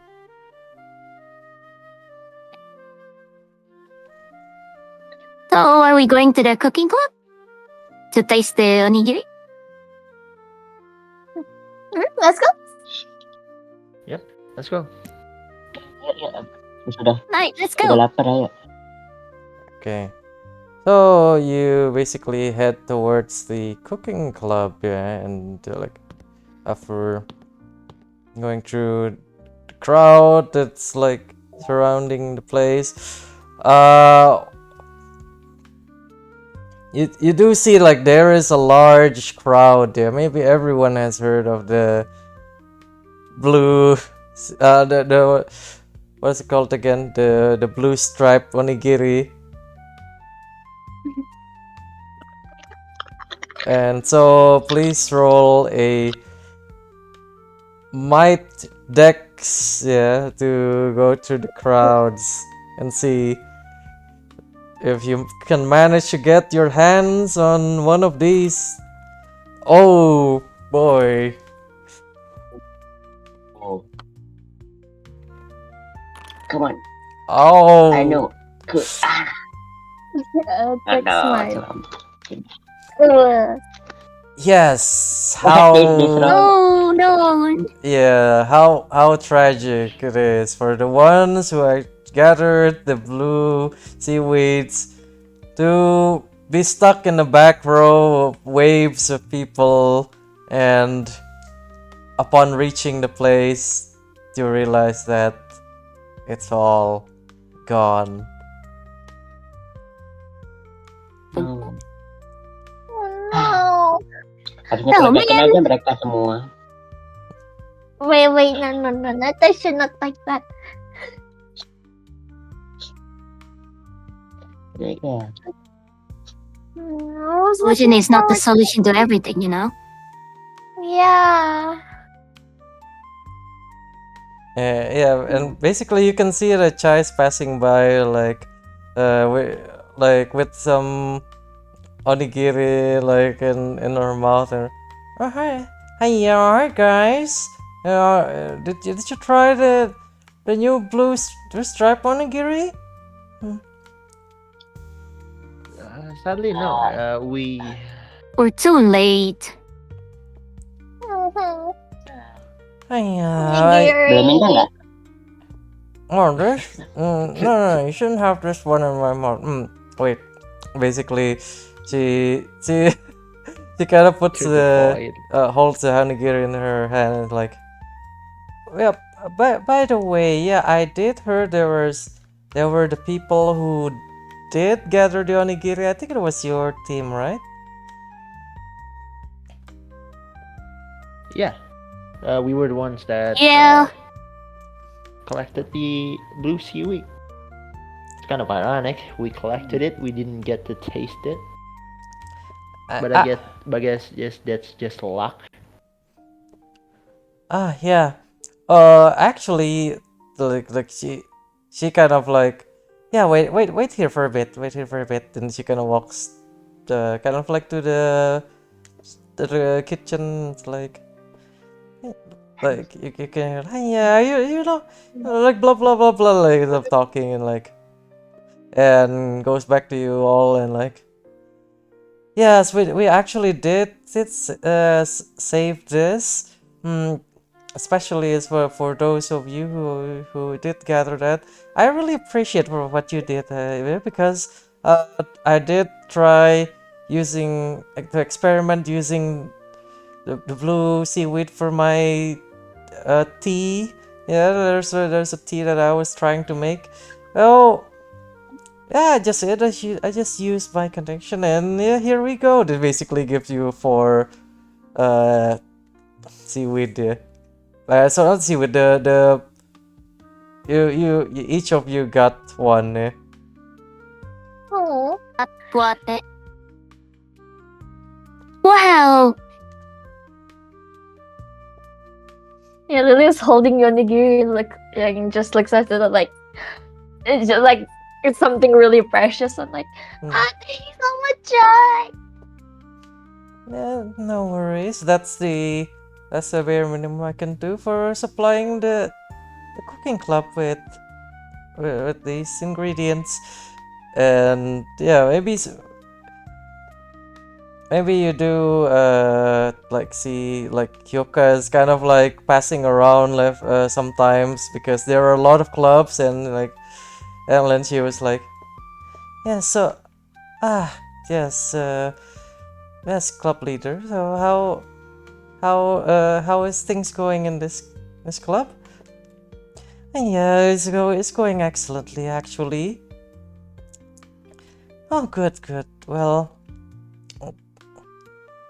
B: So, are we going to the cooking club to taste the onigiri?
E: Let's go.
D: Yep, let's go.
C: Ya, sudah
B: Right, let's
C: sudah
B: go.
C: lapar ayo.
A: Okay. So you basically head towards the cooking club, yeah, and like after going through the crowd that's like surrounding the place. You do see like there is a large crowd there. Maybe everyone has heard of the blue the what's it called again? The blue stripe onigiri. And so please roll a might dex, yeah, to go through the crowds and see if you can manage to get your hands on one of these. Oh boy.
C: Oh. Come on.
A: Oh.
C: I know. Good.
E: Text
C: Aduh,
E: smile.
C: salam.
A: Yes.
C: What is this wrong?
B: No.
A: Yeah, how tragic it is for the ones who are gathered the blue seaweeds to be stuck in the back row of waves of people, and upon reaching the place you realize that it's all gone.
C: No.
E: Oh
C: Harusnya
B: No,
C: peledakin
B: man.
C: aja mereka semua.
E: no! Wait, no. Natasha, not like that.
C: Yeah.
E: I was
B: Solution
E: looking
B: is not the
E: forward-
B: solution to everything, you know?
E: Yeah.
A: Yeah, and basically you can see the Chai's passing by with some onigiri like in her mouth, and oh hi guys, did you try the new blue stripe onigiri?
D: Sadly, no. We
B: We're too late.
C: Blaming ka nggak?
A: Oh, this? No, you shouldn't have this one in my mouth. Wait, basically, she she kind of puts
D: to the point.
A: holds the onigiri in her hand and is like, yeah. By the way, yeah, I did hear there were the people who did gather the onigiri. I think it was your team, right?
D: Yeah, we were the ones that
B: Yeah.
D: collected the blue seaweed. It's kind of ironic. We collected it. We didn't get to taste it. But I guess yes, that's just luck.
A: Yeah. Actually, like she kind of like, yeah, wait here for a bit, and she kind of walks, kind of like to the kitchen. It's like you can hear, hey, yeah, you know, like blah blah blah blah, like of talking and like, and goes back to you all and like, yes, we actually did save this. Especially as for those of you who did gather that. I really appreciate for what you did, because I did try using to experiment using the blue seaweed for my tea. Yeah, there's a tea that I was trying to make. Oh, yeah, I just used my connection, and yeah, here we go. That basically gives you 4 seaweed. So let's see with the you each of you got 1.
E: Oh.
B: What? Wow.
E: Yeah, Lily is holding your onigiri like and just looks at it like it's just like it's something really precious and like thank you so much, Jai.
A: Yeah, no worries. That's the bare minimum I can do for supplying the cooking club with these ingredients. And yeah, maybe you do like see like Kyoka is kind of like passing around sometimes because there are a lot of clubs, and like, and then she was like, yeah, so yes, yes, club leader, so how is things going in this club? Yeah, it's going excellently actually. Oh, good. Well,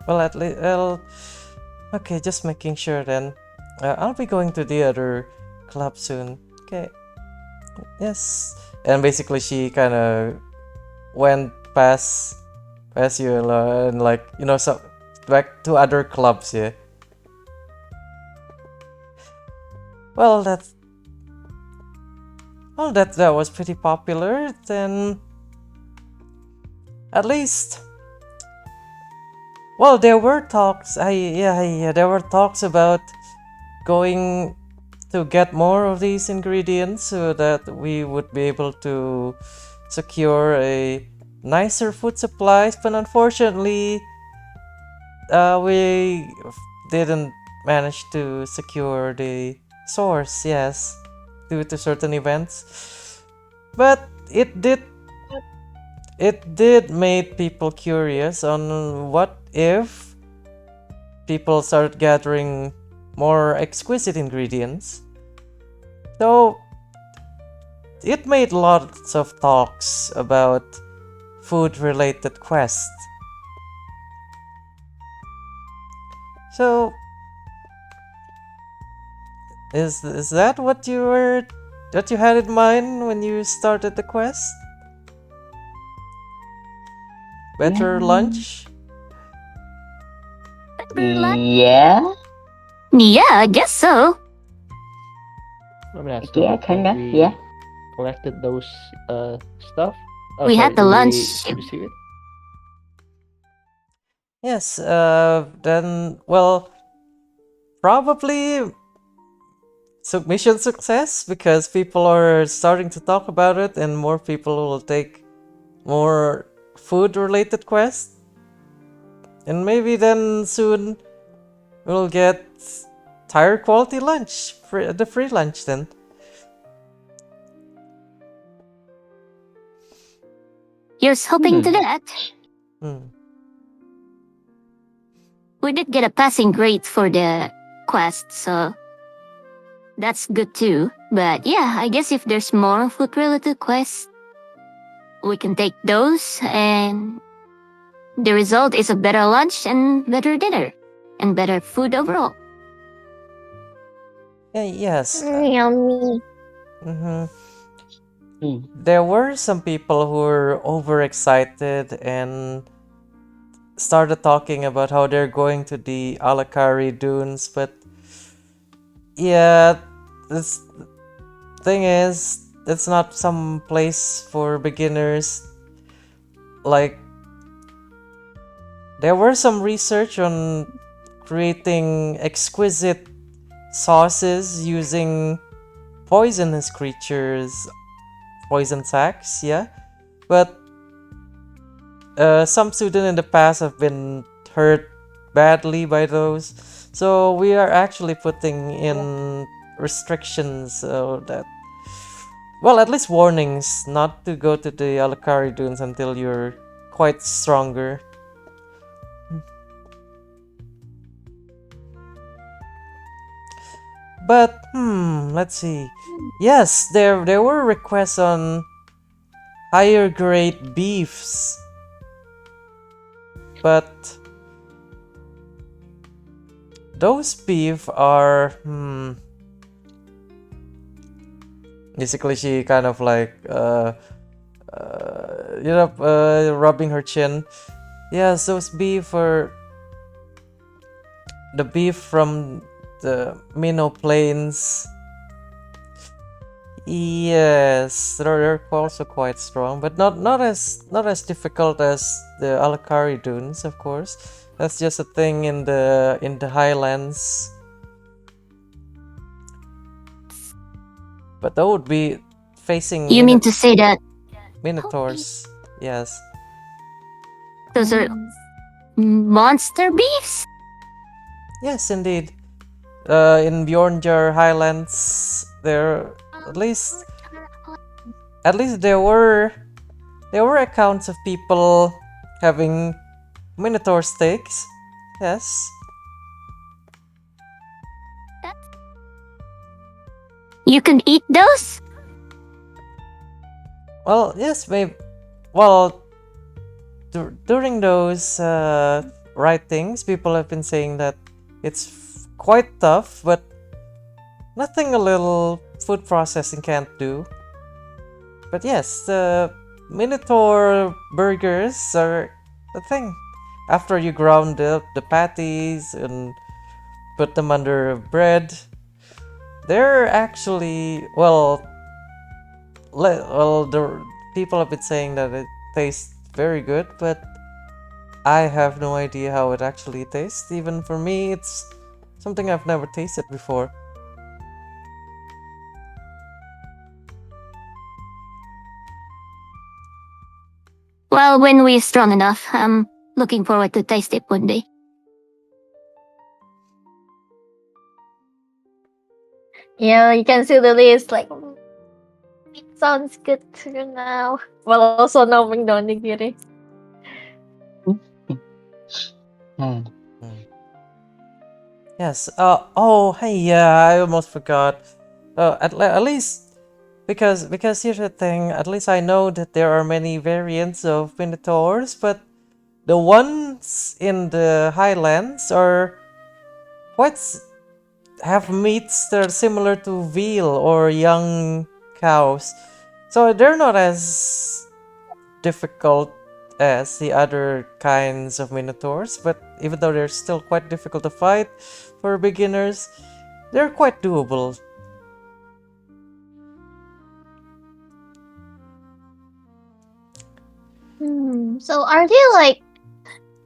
A: at least, well, okay, just making sure then. I'll be going to the other club soon. Okay. Yes. And basically, she kind of went past you and like so back to other clubs. Yeah. Well, that was pretty popular. Then, at least. Well, there were talks. There were talks about going to get more of these ingredients so that we would be able to secure a nicer food supplies. But unfortunately, we didn't manage to secure the source. Yes, due to certain events. But it did make people curious on what if people started gathering more exquisite ingredients. So it made lots of talks about food related quests. So is that what you had in mind when you started the quest? Better lunch?
C: Yeah.
B: Yeah, I guess so.
D: I mean, at some
C: Yeah,
D: point
C: kinda.
D: we
C: Yeah.
D: collected those stuff. Oh,
B: We
D: sorry,
B: had the
D: did
B: lunch.
D: we receive it?
A: Yes, then, well, probably mission success because people are starting to talk about it and more people will take more food related quests. And maybe then soon we'll get higher quality lunch, the free lunch then.
B: Here's hoping to that.
A: Hmm.
B: We did get a passing grade for the quest, so that's good too. But yeah, I guess if there's more food related quests, we can take those, and the result is a better lunch and better dinner and better food overall.
A: Yes.
E: Yummy.
A: Mhm.
C: Hmm.
A: There were some people who were overexcited and started talking about how they're going to the Alakari dunes, but yeah, this thing is, it's not some place for beginners. Like, there were some research on creating exquisite sauces using poisonous creatures, poison sacs, yeah, but some students in the past have been hurt badly by those, so we are actually putting in restrictions so that, well, at least warnings not to go to the Alakari dunes until you're quite stronger. But let's see. Yes, there were requests on higher grade beefs, but those beef are basically she kind of like rubbing her chin. Yes, those beef are the beef from the Minnow Plains. Yes, they're also quite strong, but not as difficult as the Alakari dunes, of course. That's just a thing in the highlands. But that would be facing
B: You mean to say that
A: minotaurs. Yes.
B: those are monster beefs?
A: Yes, indeed. In Bjornjar Highlands, there at least there were accounts of people having minotaur steaks. Yes.
B: You can eat those?
A: Well, yes, maybe. Well, during those writings, people have been saying that it's quite tough, but nothing a little food processing can't do. But yes, the Minotaur burgers are the thing. After you ground up the patties and put them under bread, they're actually well, the people have been saying that it tastes very good, but I have no idea how it actually tastes. Even for me, it's something I've never tasted before.
B: Well, when we're strong enough, I'm looking forward to taste it one day.
E: Yeah, you can see Lily is like, it sounds good to now. While also knowing the onigiri.
C: Hmm.
A: Yes. Oh, hey. Yeah, I almost forgot. At least because here's the thing. At least I know that there are many variants of minotaurs, but the ones in the highlands are quite have meats that are similar to veal or young cows, so they're not as difficult as the other kinds of minotaurs. But even though they're still quite difficult to fight for beginners, they're quite doable.
E: So are they like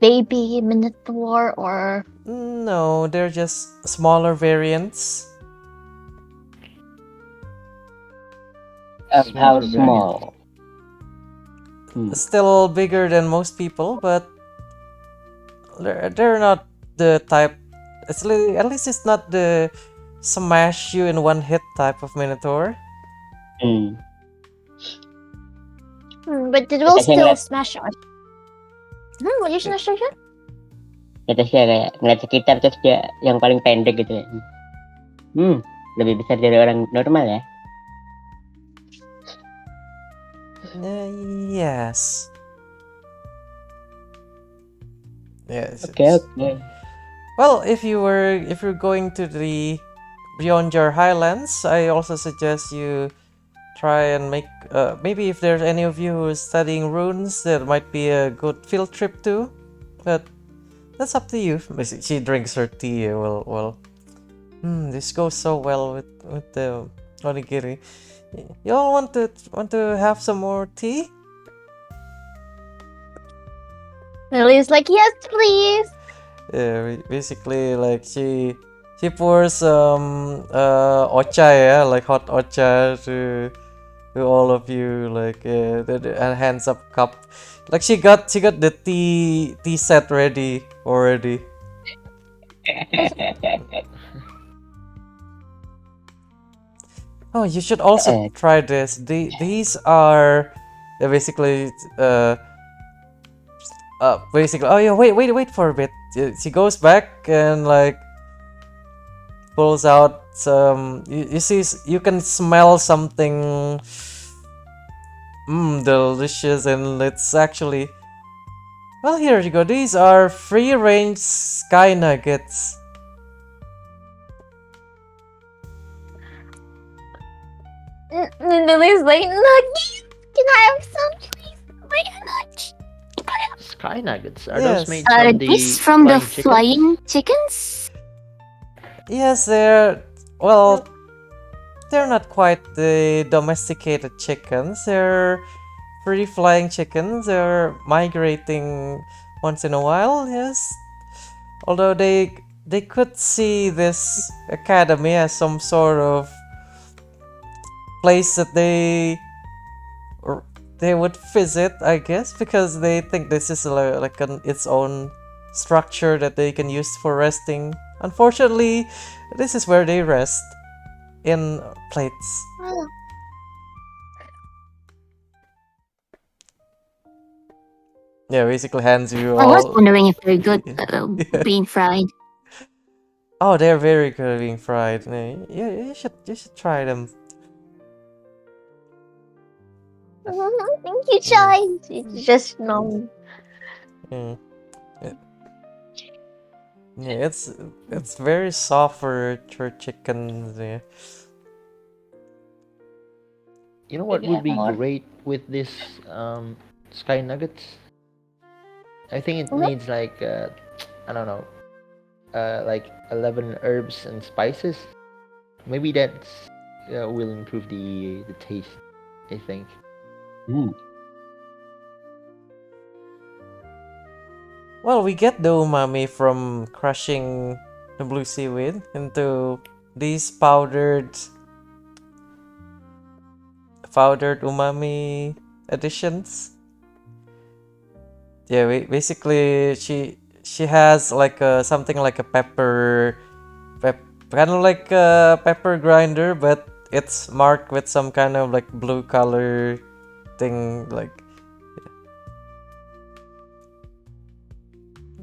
E: baby minotaur or
A: No, they're just smaller variants.
C: Of how
D: Smaller variant.
C: small?
A: Still bigger than most people, but they're not the type. At least it's not the smash you in one hit type of minotaur.
C: Hmm.
E: but it will
C: Kasi
E: still
C: ngeliat,
E: smash us. What you smash again?
C: kata saya kayak ngeliat sekitar terus dia yang paling pendek gitu ya. Lebih besar dari orang normal ya.
A: Yes. Yes.
C: Oke, oke.
A: Well, if you're going to the Beyond Your Highlands, I also suggest you try and make maybe if there's any of you who is studying runes, that might be a good field trip too. But that's up to you. She drinks her tea. This goes so well with the onigiri. You all want to have some more tea?
E: Lily's like, yes, please.
A: Yeah, basically like she pours some ocha, yeah, like hot ocha to all of you, like and hands up cup. Like she got the tea set ready already. Oh, you should also try this. These are basically basically. Oh yeah, wait for a bit. She goes back and like pulls out some. You see, you can smell something delicious, and it's actually. Well, here you go. These are free range sky nuggets.
E: Lily's like, nuggies. Can I have some, please? Very much.
D: Sky nuggets. Are
A: Yes.
D: those made
B: Are
D: from the
B: these from the
D: chickens?
B: flying chickens?
A: Yes, they're well. They're not quite the domesticated chickens. They're free flying chickens. They're migrating once in a while. Yes, although they could see this academy as some sort of place that they would visit, I guess, because they think this is like its own structure that they can use for resting. Unfortunately, this is where they rest, in plates. Yeah, basically hands you
B: I was
A: all.
B: wondering if they're good being fried.
A: Oh, they're very good being fried. Yeah, you should try them.
E: Thank you, Chai. It's just no.
A: Yeah. Yeah, it's very soft for chicken. Yeah.
D: You know what
E: Maybe
D: would
E: have
D: be
E: more.
D: great with this sky nuggets? I think it
E: Mhm.
D: needs like I don't know, like 11 herbs and spices. Maybe that's will improve the taste. I think.
C: Hmm.
A: Well, we get the umami from crushing the blue seaweed into these powdered umami additions. Yeah, basically she has like something like a kind of like a pepper grinder, but it's marked with some kind of like blue color thing. Like,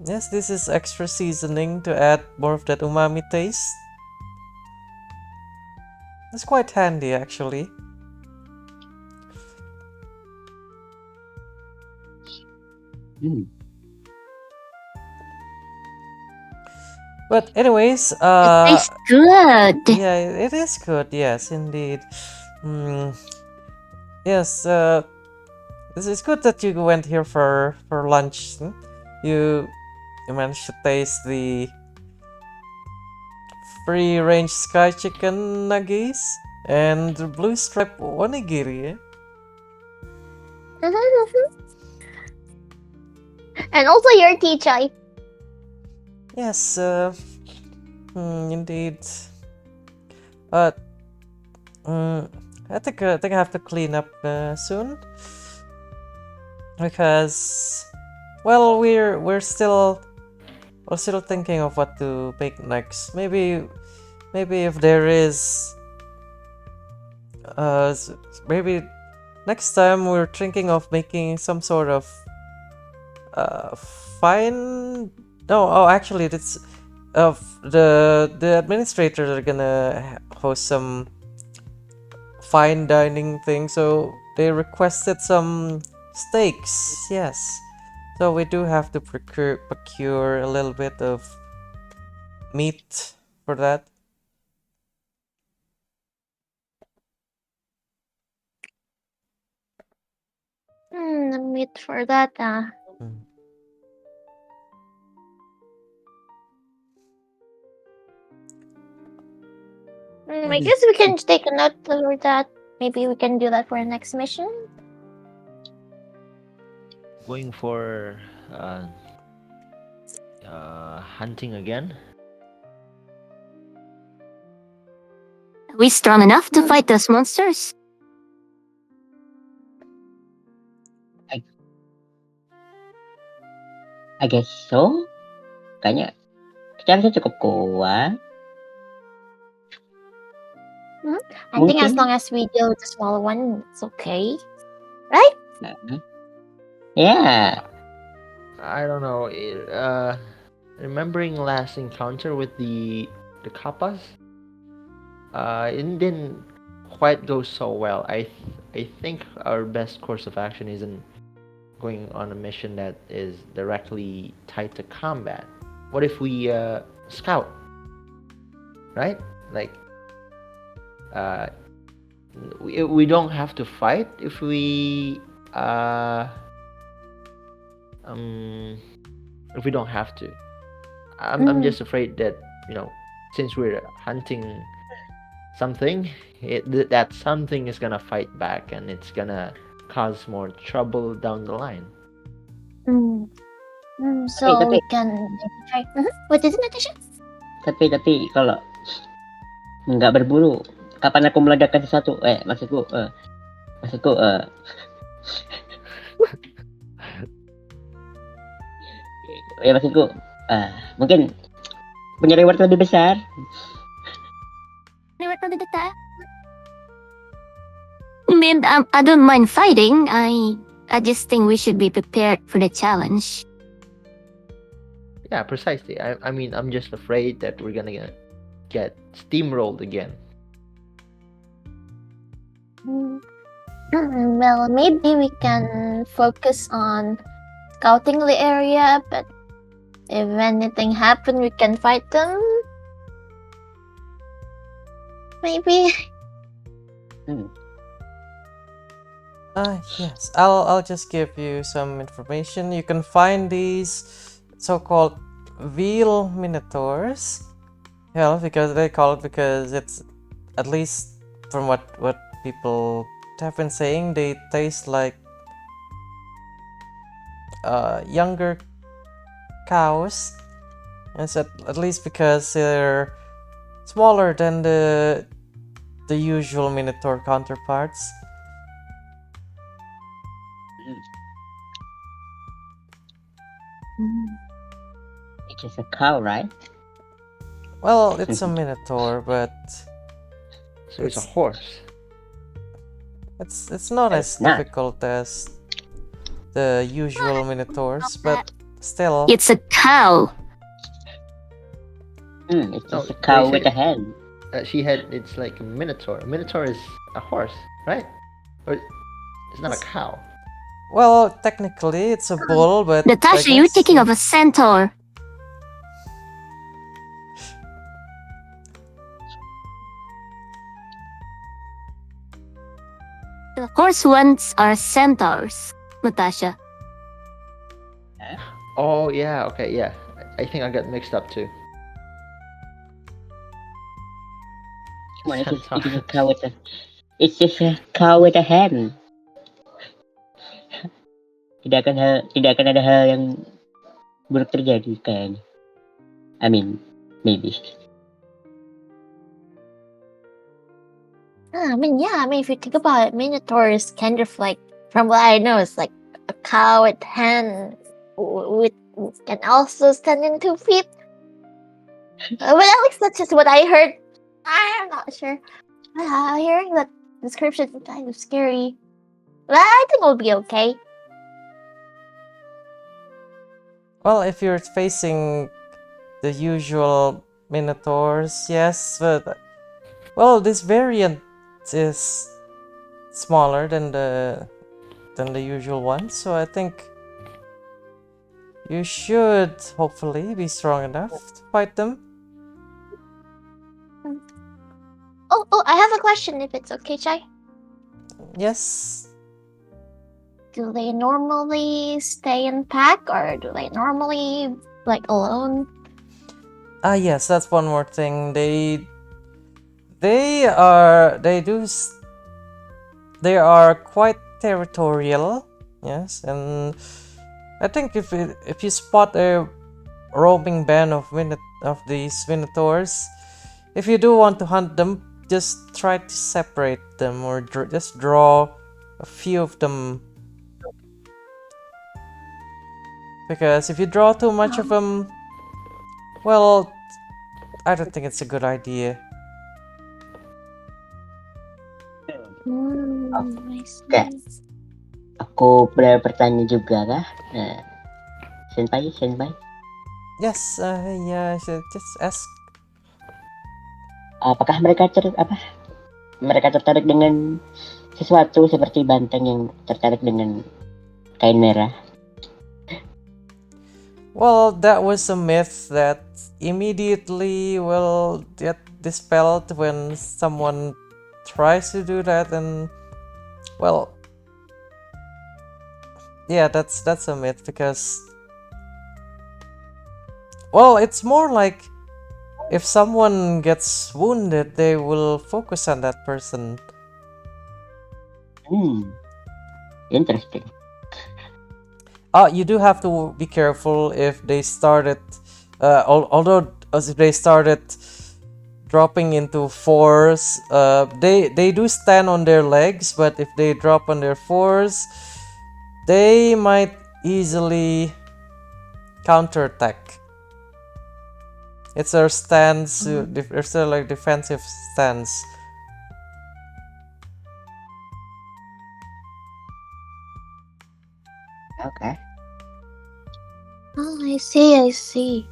A: yes, this is extra seasoning to add more of that umami taste. It's quite handy actually.
C: Hmm.
A: But anyways,
B: It tastes good.
A: yeah, it is good. Yes, indeed. Mm, yes, it's good that you went here for lunch. You you managed to taste the free range sky chicken nuggies and the blue stripe onigiri. Eh?
E: And also your tea, Chai.
A: Yes, indeed. Uh, I think I have to clean up soon because, well, we're still thinking of what to make next. Maybe if there is, maybe next time we're thinking of making some sort of fine. No, oh, actually, it's the administrators are gonna host some fine dining thing, so they requested some steaks. Yes, so we do have to procure a little bit of meat for that.
E: The meat for that.
A: Mm.
E: I guess we can take a note for that. Maybe we can do that for our next mission.
D: Going for hunting again.
B: Are we strong enough to fight those monsters?
C: I guess so. Kayaknya kita harusnya cukup kuat.
E: I think as
C: Mungkin.
E: long as we deal with the small one, it's okay. Right?
C: Yeah.
D: I don't know. Remembering last encounter with the kappas, it didn't quite go so well. I think our best course of action isn't going on a mission that is directly tied to combat. What if we scout? Right? Like, we don't have to fight if we don't have to. I'm just afraid that since we're hunting something, that something is gonna fight back and it's gonna cause more trouble down the line.
E: So
C: Tapi-
E: we can maybe try. What is it, Natasha?
C: Tapi kalau nggak berburu, kapan aku meledakkan sesuatu? Maksudku ya maksudku mungkin punya reward lebih besar.
B: I mean, I don't mind fighting. I just think we should be prepared for the challenge.
D: Yeah, precisely. I mean, I'm just afraid that we're gonna get steamrolled again.
E: Well, maybe we can focus on scouting the area, but if anything happens, we can fight them. Maybe.
A: Yes. I'll just give you some information. You can find these so-called veal minotaurs. Yeah, because they call it because it's, at least from what people have been saying, they taste like younger cows. It's at least because they're smaller than the usual minotaur counterparts.
C: It's just a cow, right?
A: Well, it's a minotaur, but
D: So it's a horse.
A: it's not as
C: It's not.
A: difficult as the usual minotaurs, but still.
B: It's a cow.
C: It's
D: No,
C: just a
D: they
C: cow with
D: say-
C: a hen.
D: It's like a minotaur. A minotaur is a horse, right? Or it's not a cow.
A: Well, technically it's a bull, but
B: Natasha,
A: I
B: you're
A: guess,
B: thinking of a centaur. The horse ones are centaurs, Natasha.
D: Oh yeah, okay, yeah. I think I got mixed up too.
C: Come on, it's
D: Centaur.
C: just a cow with a. It's just a cow with a hen. Tidak akan ada hal yang buruk terjadi kayaknya. I mean, maybe.
E: I mean, yeah. I mean, if you think about it, Minotaur is kind of like, from what I know, it's like a cow with hen, with can also stand in 2 feet. But at least that's just what I heard. I'm not sure. Hearing that description is kind of scary. But I think we'll be okay.
A: well, if you're facing the usual minotaurs, yes, but well, this variant is smaller than the usual one, so I think you should hopefully be strong enough to fight them.
E: Oh, I have a question if it's okay, Chai.
A: Yes.
E: Do they normally stay in pack or do they normally like alone?
A: Yes, that's one more thing. They are quite territorial. Yes, and I think if you spot a roaming band of these minotaurs, if you do want to hunt them, just try to separate them or just draw a few of them. Because if you draw too much of them, well, I don't think it's a good idea.
E: I see.
C: Okay. Aku bertanya juga kah? Nah, senpai.
A: Yes, yeah, I should just ask.
C: Apakah mereka tertarik dengan sesuatu seperti banteng yang tertarik dengan kain merah?
A: Well, that was a myth that immediately will get dispelled when someone tries to do that, and well, yeah, that's a myth because, well, it's more like if someone gets wounded, they will focus on that person.
C: Interesting.
A: You do have to be careful if they started, although if they started dropping into fours, they do stand on their legs, but if they drop on their fours, they might easily counterattack. It's their stance, it's their like defensive stance.
C: Okay.
F: Oh, I see, I see.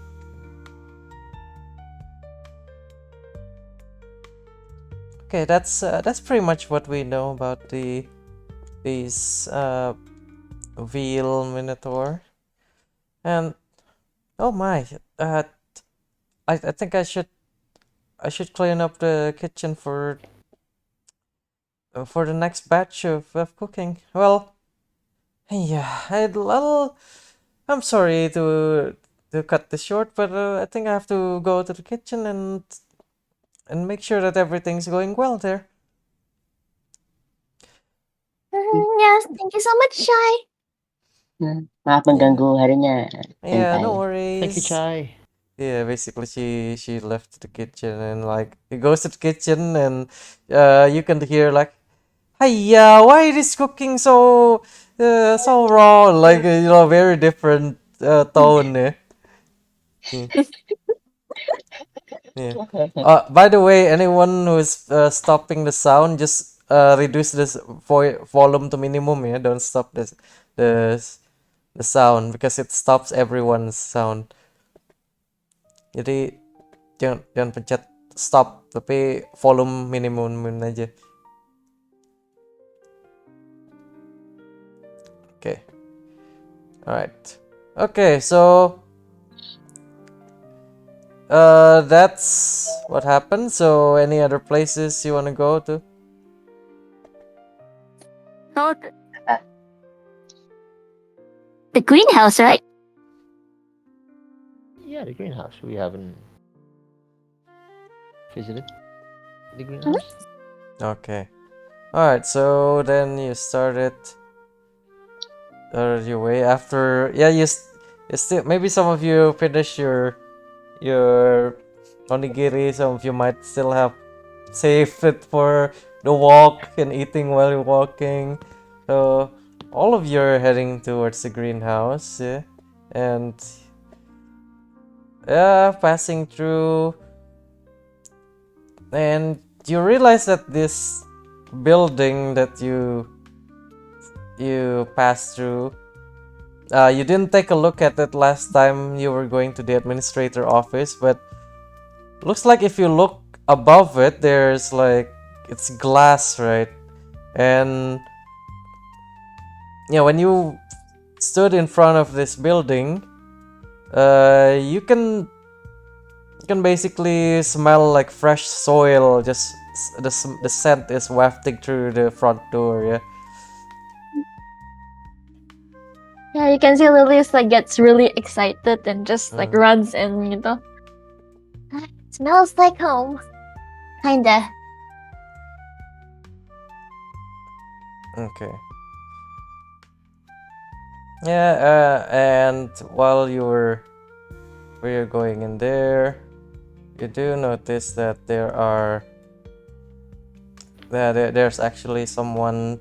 A: Okay, that's pretty much what we know about these veal minotaur. And oh my, I think I should clean up the kitchen for the next batch of cooking. Well, yeah, I'm sorry to cut this short, but I think I have to go to the kitchen and make sure that everything's going well there.
F: Yes, thank you so much, Shy.
C: Maaf mengganggu harinya
A: Yeah, no
C: Senpai.
D: Thank you,
A: worries.
D: Chai.
A: Yeah, basically she left the kitchen and like he goes to the kitchen and you can hear like, "Hey, why is cooking so raw?" Like very different tone. Yeah. Yeah. By the way, anyone who's stopping the sound, just reduce this volume to minimum. Yeah, don't stop the the sound because it stops everyone's sound. Jadi jangan pencet stop tapi volume minimum aja. Okay. Alright. Okay, so that's what happened. So any other places you wanna go to?
B: Oh, the greenhouse, right?
D: Yeah, the greenhouse. We haven't visited the greenhouse.
A: Okay. Alright, so then you started your way after you still maybe some of you finish your onigiri, some of you might still have saved it for the walk and eating while you're walking. So all of you are heading towards the greenhouse, yeah, and passing through, and you realize that this building that you passed through, you didn't take a look at it last time you were going to the administrator office, but looks like if you look above it, there's like it's glass, right? And yeah, when you stood in front of this building, you can basically smell like fresh soil. Just the scent is wafting through the front door. Yeah.
E: Yeah, you can see Lilius like gets really excited and just like
A: Mm.
E: runs in, you know.
F: Smells like home. Kinda.
A: Okay. Yeah, and while you're going in there, you do notice that there's actually someone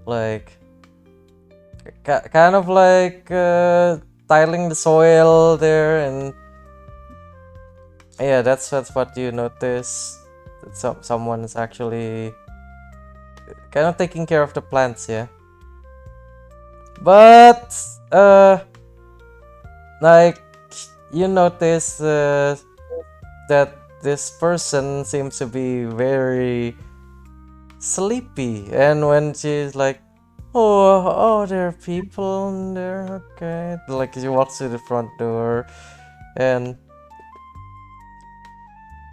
A: like kind of like tiling the soil there, and yeah, that's what you notice. That someone is actually kind of taking care of the plants, yeah. But like you notice that this person seems to be very sleepy, and when she's like, oh, there are people in there, okay, like she walks to the front door, and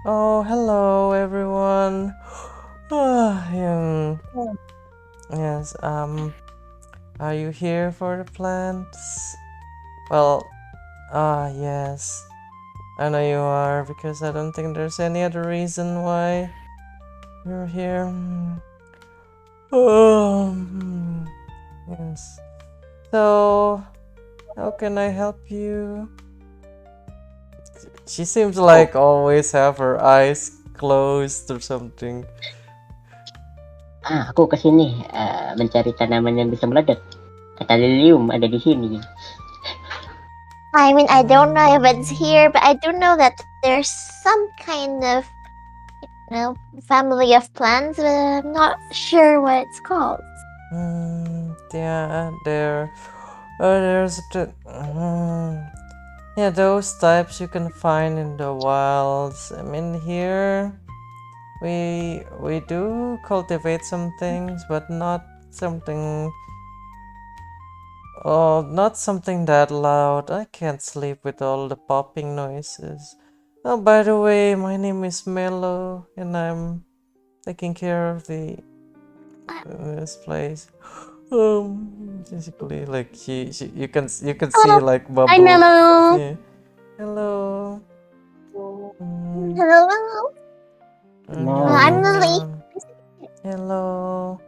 A: oh, hello everyone. Yes, are you here for the plants? Well, yes, I know you are, because I don't think there's any other reason why you're here. Yes. So, how can I help you? She seems to like always have her eyes closed or something.
C: Aku kesini mencari tanaman yang bisa meledak. Kata lilium ada di sini.
F: I mean, I don't know if it's here, but I do know that there's some kind of, family of plants, but I'm not sure what it's called.
A: Yeah, there's Yeah, those types you can find in the wilds. I mean, here we do cultivate some things, but not something. Oh, not something that loud. I can't sleep with all the popping noises. Oh, by the way, my name is Mello, and I'm taking care of the this place. Basically, like you can see
B: Hello.
A: like
B: Hi,
A: bubbles.
B: Mellow.
A: Yeah. Hello. Mm,
F: Hello. I'm Lily.
A: hello. Hello.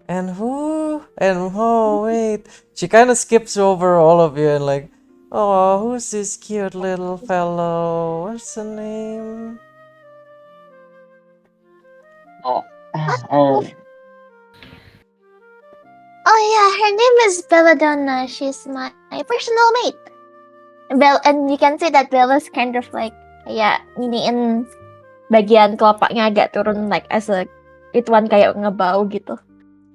A: And who? And oh wait, she kind of skips over all of you and like, oh, who's this cute little fellow? What's the name?
C: Oh,
F: Oh, oh yeah, her name is Belladonna. She's my personal mate. And you can see that Bella's kind of like kayak iniin bagian kelapanya agak turun like as a ituan kayak ngebau gitu.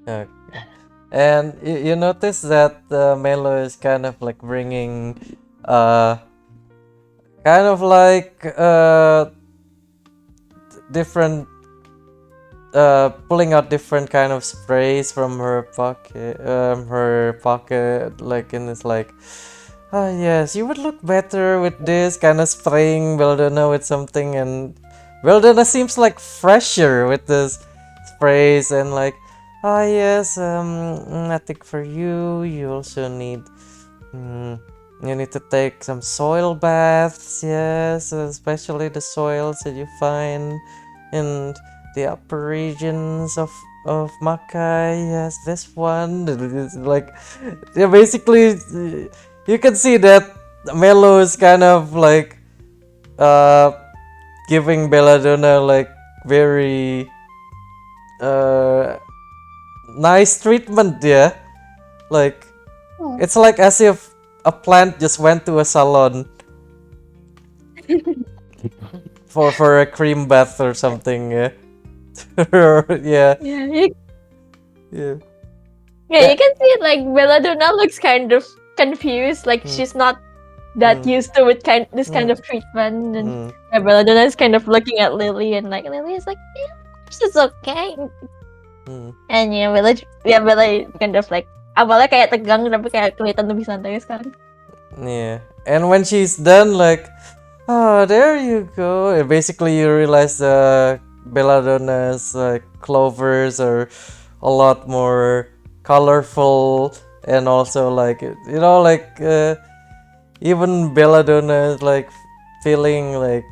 A: Okay. And you notice that Melo is kind of like bringing, uh, kind of like different pulling out different kind of sprays from her pocket, like in this like, ah yes, you would look better with this kind of spraying Veldona with something, and Veldona seems like fresher with this sprays and like, ah yes, nothing for you. You also need, mm, you need to take some soil baths, yes, especially the soils that you find in the upper regions of Makai. Yes, this one. It's like, yeah, basically, you can see that Melo is kind of like uh giving Belladonna like very nice treatment. Yeah, like it's like as if a plant just went to a salon for a cream bath or something. Yeah. Yeah.
E: Yeah, you,
A: Yeah.
E: yeah, you can see it like Belladonna looks kind of confused, like she's not that
A: Mm.
E: used to with this kind of treatment, and
A: Mm.
E: yeah, Belladonna is kind of looking at Lily, and like Lily is like, yeah, this is okay,
A: Mm.
E: and Bella kind of like awalnya kayak tegang tapi kayak kelihatan lebih santai sekarang.
A: Yeah. And when she's done, like, oh, there you go. And basically, you realize Belladonna's clovers are a lot more colorful, and also like even Belladonna is like feeling like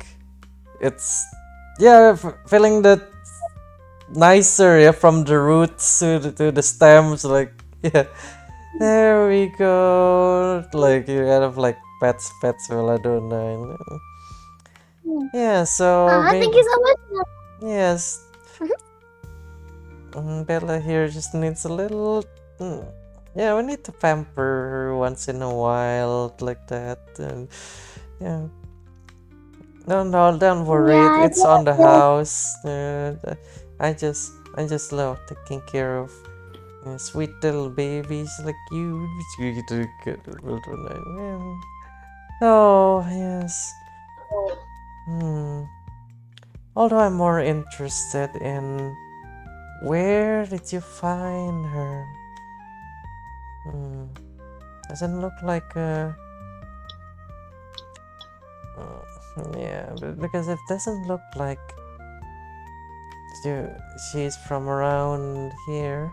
A: it's feeling that nicer, yeah, from the roots to the stems, like, yeah. There we go. Like you kind of like pets Belladonna. Yeah, so
F: Thank
A: maybe
F: you so much.
A: yes. Bella here just needs a little. mm, Yeah, we need to pamper her once in a while, like that. And yeah, no, don't worry.
F: Yeah,
A: It's on the house. I just love taking care of sweet little babies like you. Oh yes. Hmm. Although I'm more interested in where did you find her? Hmm. Doesn't look like yeah, because it doesn't look like you, she's from around here.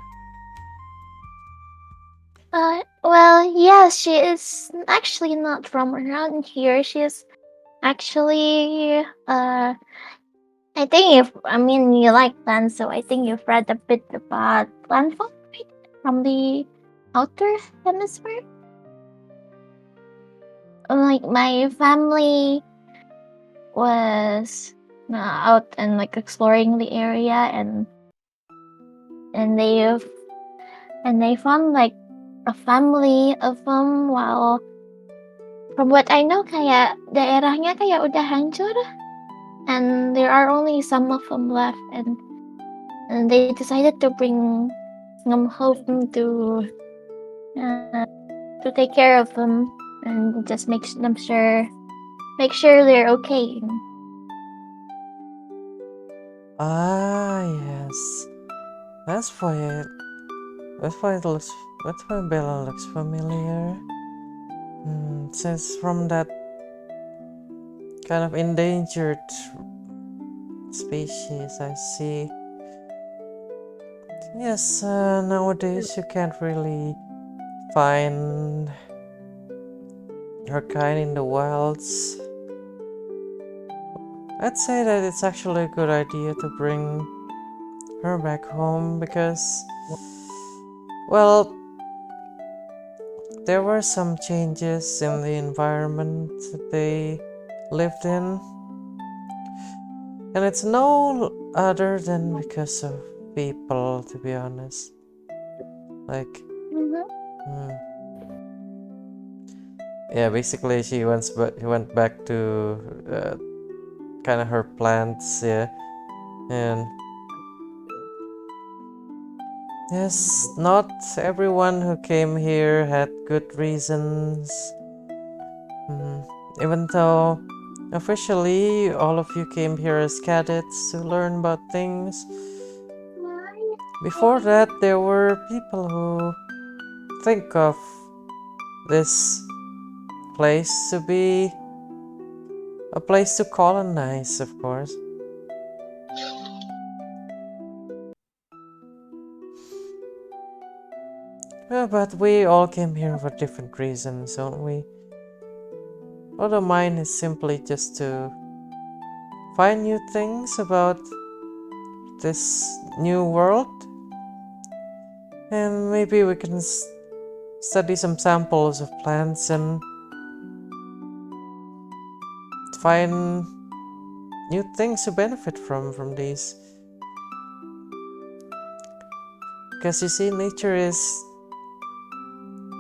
F: Well, yeah, she is actually not from around here. She is actually, I think if I mean you like plants, so I think you've read a bit about plant folk, right? From the outer hemisphere. Like my family was out and like exploring the area, and they found like a family of them. While from what I know, kayak daerahnya kayak udah hancur, and there are only some of them left, and they decided to bring them home to take care of them and just make them sure make sure they're okay.
A: Ah, yes. That's why it. That's why it looks. That's why Bella looks familiar. Since from that kind of endangered species, I see. Yes, nowadays you can't really find her kind in the wilds. I'd say that it's actually a good idea to bring her back home because, well, there were some changes in the environment that they lived in, and it's no other than because of people, to be honest. Like,
F: Mm-hmm.
A: yeah, basically she went back to kind of her plants, yeah, and yes, not everyone who came here had good reasons. Even though officially all of you came here as cadets to learn about things, before that there were people who think of this place to be a place to colonize, of course. Yeah, but we all came here for different reasons, don't we? Although mine is simply just to find new things about this new world, and maybe we can study some samples of plants and find new things to benefit from these. Because you see, nature is...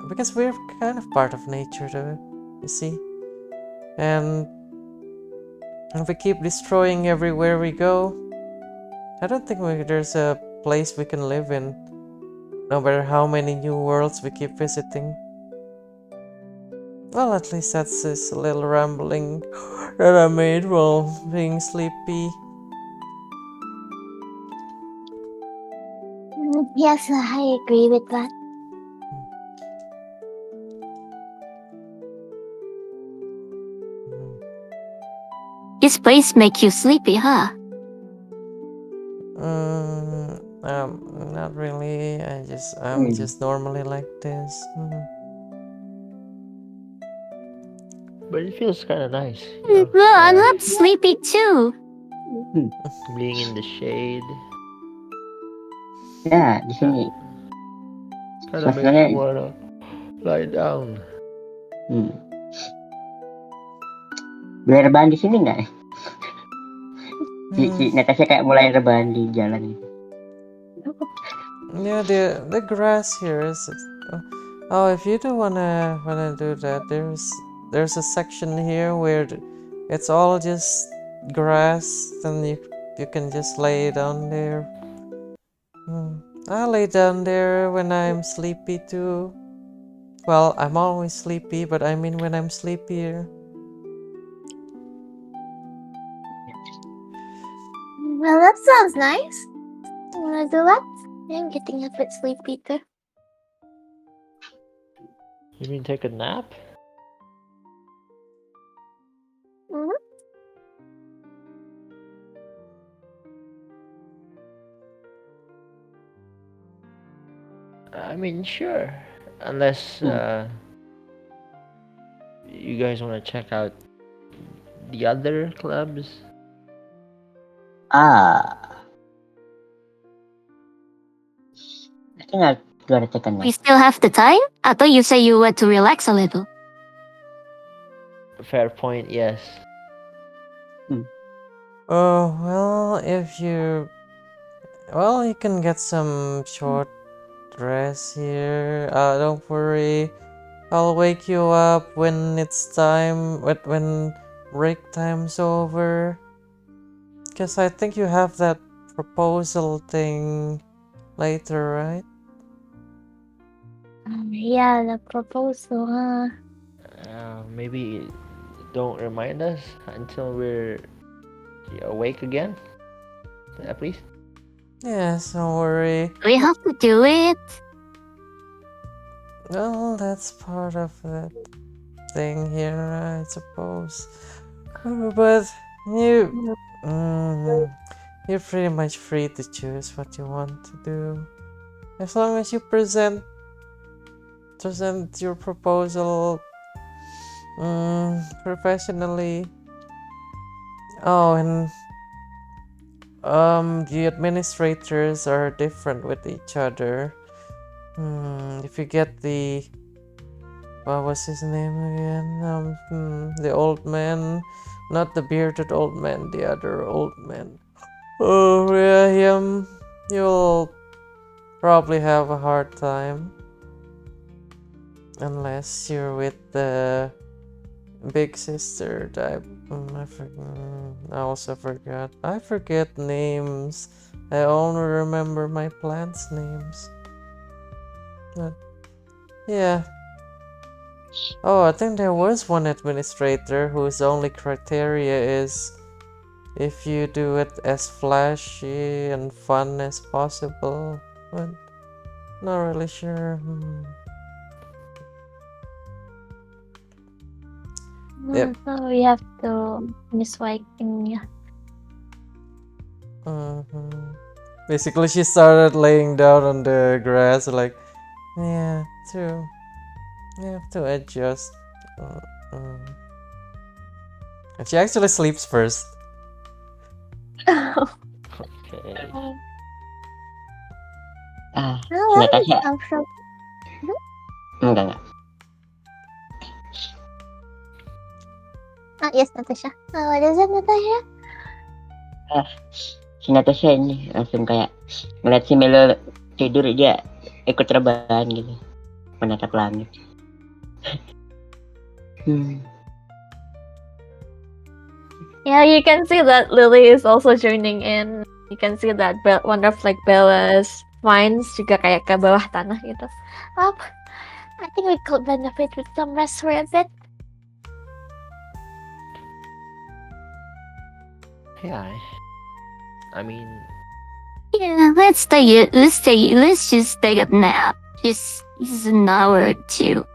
A: because we're kind of part of nature though, you see? And if we keep destroying everywhere we go, I don't think there's a place we can live in, no matter how many new worlds we keep visiting. Well, at least that's this little rambling that I made while being sleepy.
F: Yes, I agree with that.
B: This place make you sleepy, huh?
A: Not really. I'm just normally like this.
D: But it feels kind of nice,
B: Well, I'm sleepy too.
D: being in the shade.
C: Ya, di sini
D: Kind of makes you
C: suasananya
D: wanna lie down.
C: boleh rebahan di sini nggak? Si Natasha kayak mulai rebahan di jalan gitu.
A: Yeah, the grass here is. Oh, if you do wanna do that, there's a section here where it's all just grass, and you can just lay down there. I lay down there when I'm sleepy too. Well, I'm always sleepy, but I mean when I'm sleepier.
F: Well, that sounds nice. Wanna do that? I'm getting a bit sleepy too.
D: You mean take a nap? I mean, sure. Unless you guys want to check out the other clubs.
C: I think I'll go to take a
B: We
C: nap.
B: still have the time? I thought you said you were to relax a little.
D: Fair point, yes.
A: Oh, well, if you... well, you can get some short rest here. Don't worry. I'll wake you up when it's time, when break time's over. Because I think you have that proposal thing later, right?
F: Yeah, the proposal, huh?
D: Maybe don't remind us until we're awake again, please.
A: Yes, don't worry.
B: We have to do it.
A: Well, that's part of that thing here, I suppose. But you, you're pretty much free to choose what you want to do, as long as you present your proposal professionally. Oh, and the administrators are different with each other. If you get the, what was his name again? The old man, not the bearded old man, the other old man. Oh yeah, him. You'll probably have a hard time unless you're with the big sister type. I also forgot. I forget names. I only remember my plants' names. But yeah. Oh, I think there was one administrator whose only criteria is if you do it as flashy and fun as possible. But not really sure. Yep.
F: So we have to menyesuaikan ya.
A: Basically, she started laying down on the grass, like, yeah, true. You have to adjust. And she actually sleeps first.
D: Okay.
C: Si
F: Oh,
C: Natasha.
F: I'm sure.
C: Enggak.
F: Yes, Natasha. What is it, Natasha?
C: Si Natasha ini langsung kayak ngeliat si Melo tidur, dia ikut rebahan gitu, menatap langit.
E: Yeah, you can see that Lily is also joining in. You can see that one of like Bella's vines juga kayak ke bawah tanah gitu.
F: Well, I think we could benefit with some rest for a bit.
D: Yeah. I mean,
B: Yeah, let's just take a nap. Just an hour or two.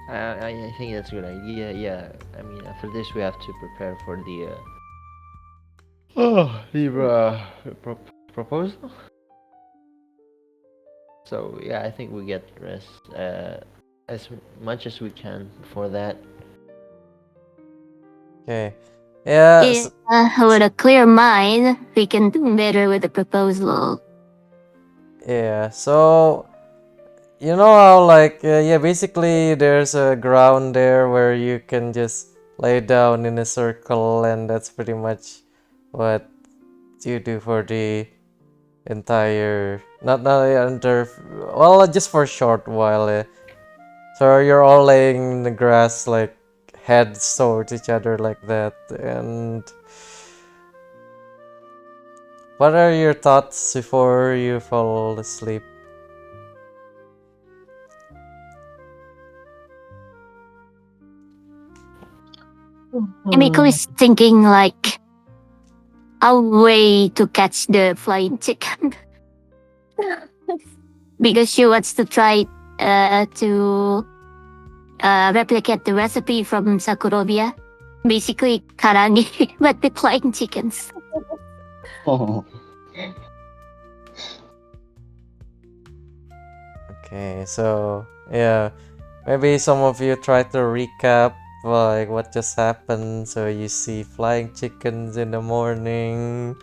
D: I think that's a good idea. Yeah. I mean, after this, we have to prepare for the proposal. So yeah, I think we get rest as much as we can for that.
A: Okay. Yeah.
B: With a clear mind, we can do better with the proposal.
A: Yeah. So, you know how, like, yeah, basically there's a ground there where you can just lay down in a circle, and that's pretty much what you do for the entire, not under, well, just for a short while. So you're all laying in the grass, like heads towards each other like that. And what are your thoughts before you fall asleep?
B: I'm was thinking like a way to catch the flying chicken. Because she wants to try to replicate the recipe from Sakurovia. Basically, karangi, but with flying chickens.
A: Okay, so yeah, maybe some of you try to recap like what just happened. So you see flying chickens in the morning,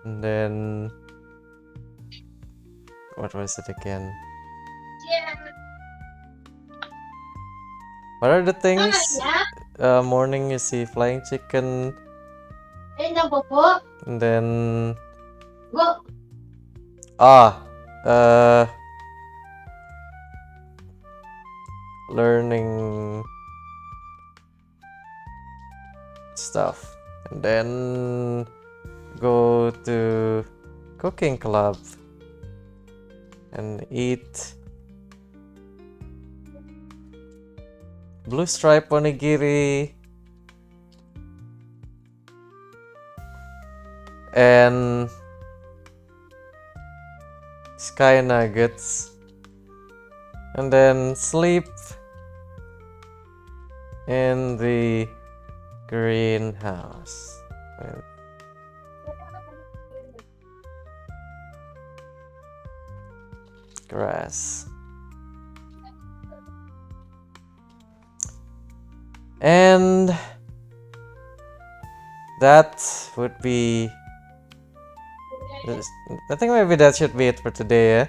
A: and then what was it again? What are the things? Morning you see flying chicken, and then learning stuff, and then go to cooking club and eat Blue stripe onigiri. And sky nuggets. And then sleep in the greenhouse. With grass. And that would be. I think maybe that should be it for today,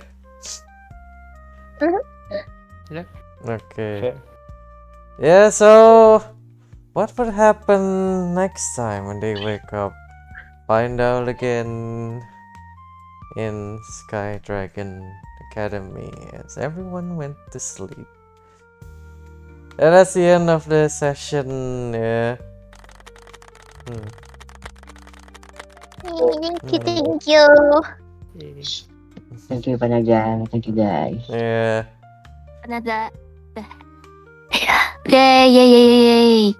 D: Yeah.
A: Okay.
D: Fair.
A: Yeah, so what would happen next time when they wake up? Find out again in Skydragon Academy as everyone went to sleep. And that's the end of the session. Yeah.
F: Thank you, thank you.
C: Thank you, Panagang. Thank you, guys.
A: Yeah.
B: Another. Yay, yay, yay, yay.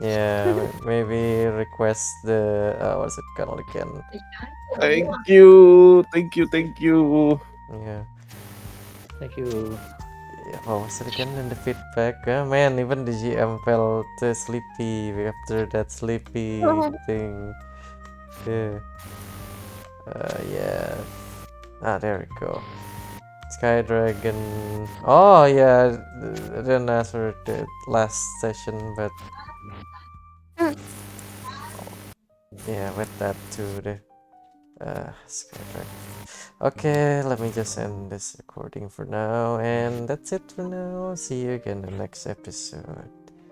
A: Yeah. Maybe request the what's it called again?
G: Thank you. Thank you. Thank you.
A: Yeah.
D: Thank you.
A: What was it again in the feedback? Man, even the GM felt sleepy after that sleepy thing. Yeah. Yeah. Ah, there we go. Skydragon. Oh, yeah. I didn't answer the last session, but yeah, with that too. The Skydragon. Okay, let me just end this recording for now, and that's it for now. See you again in the next episode.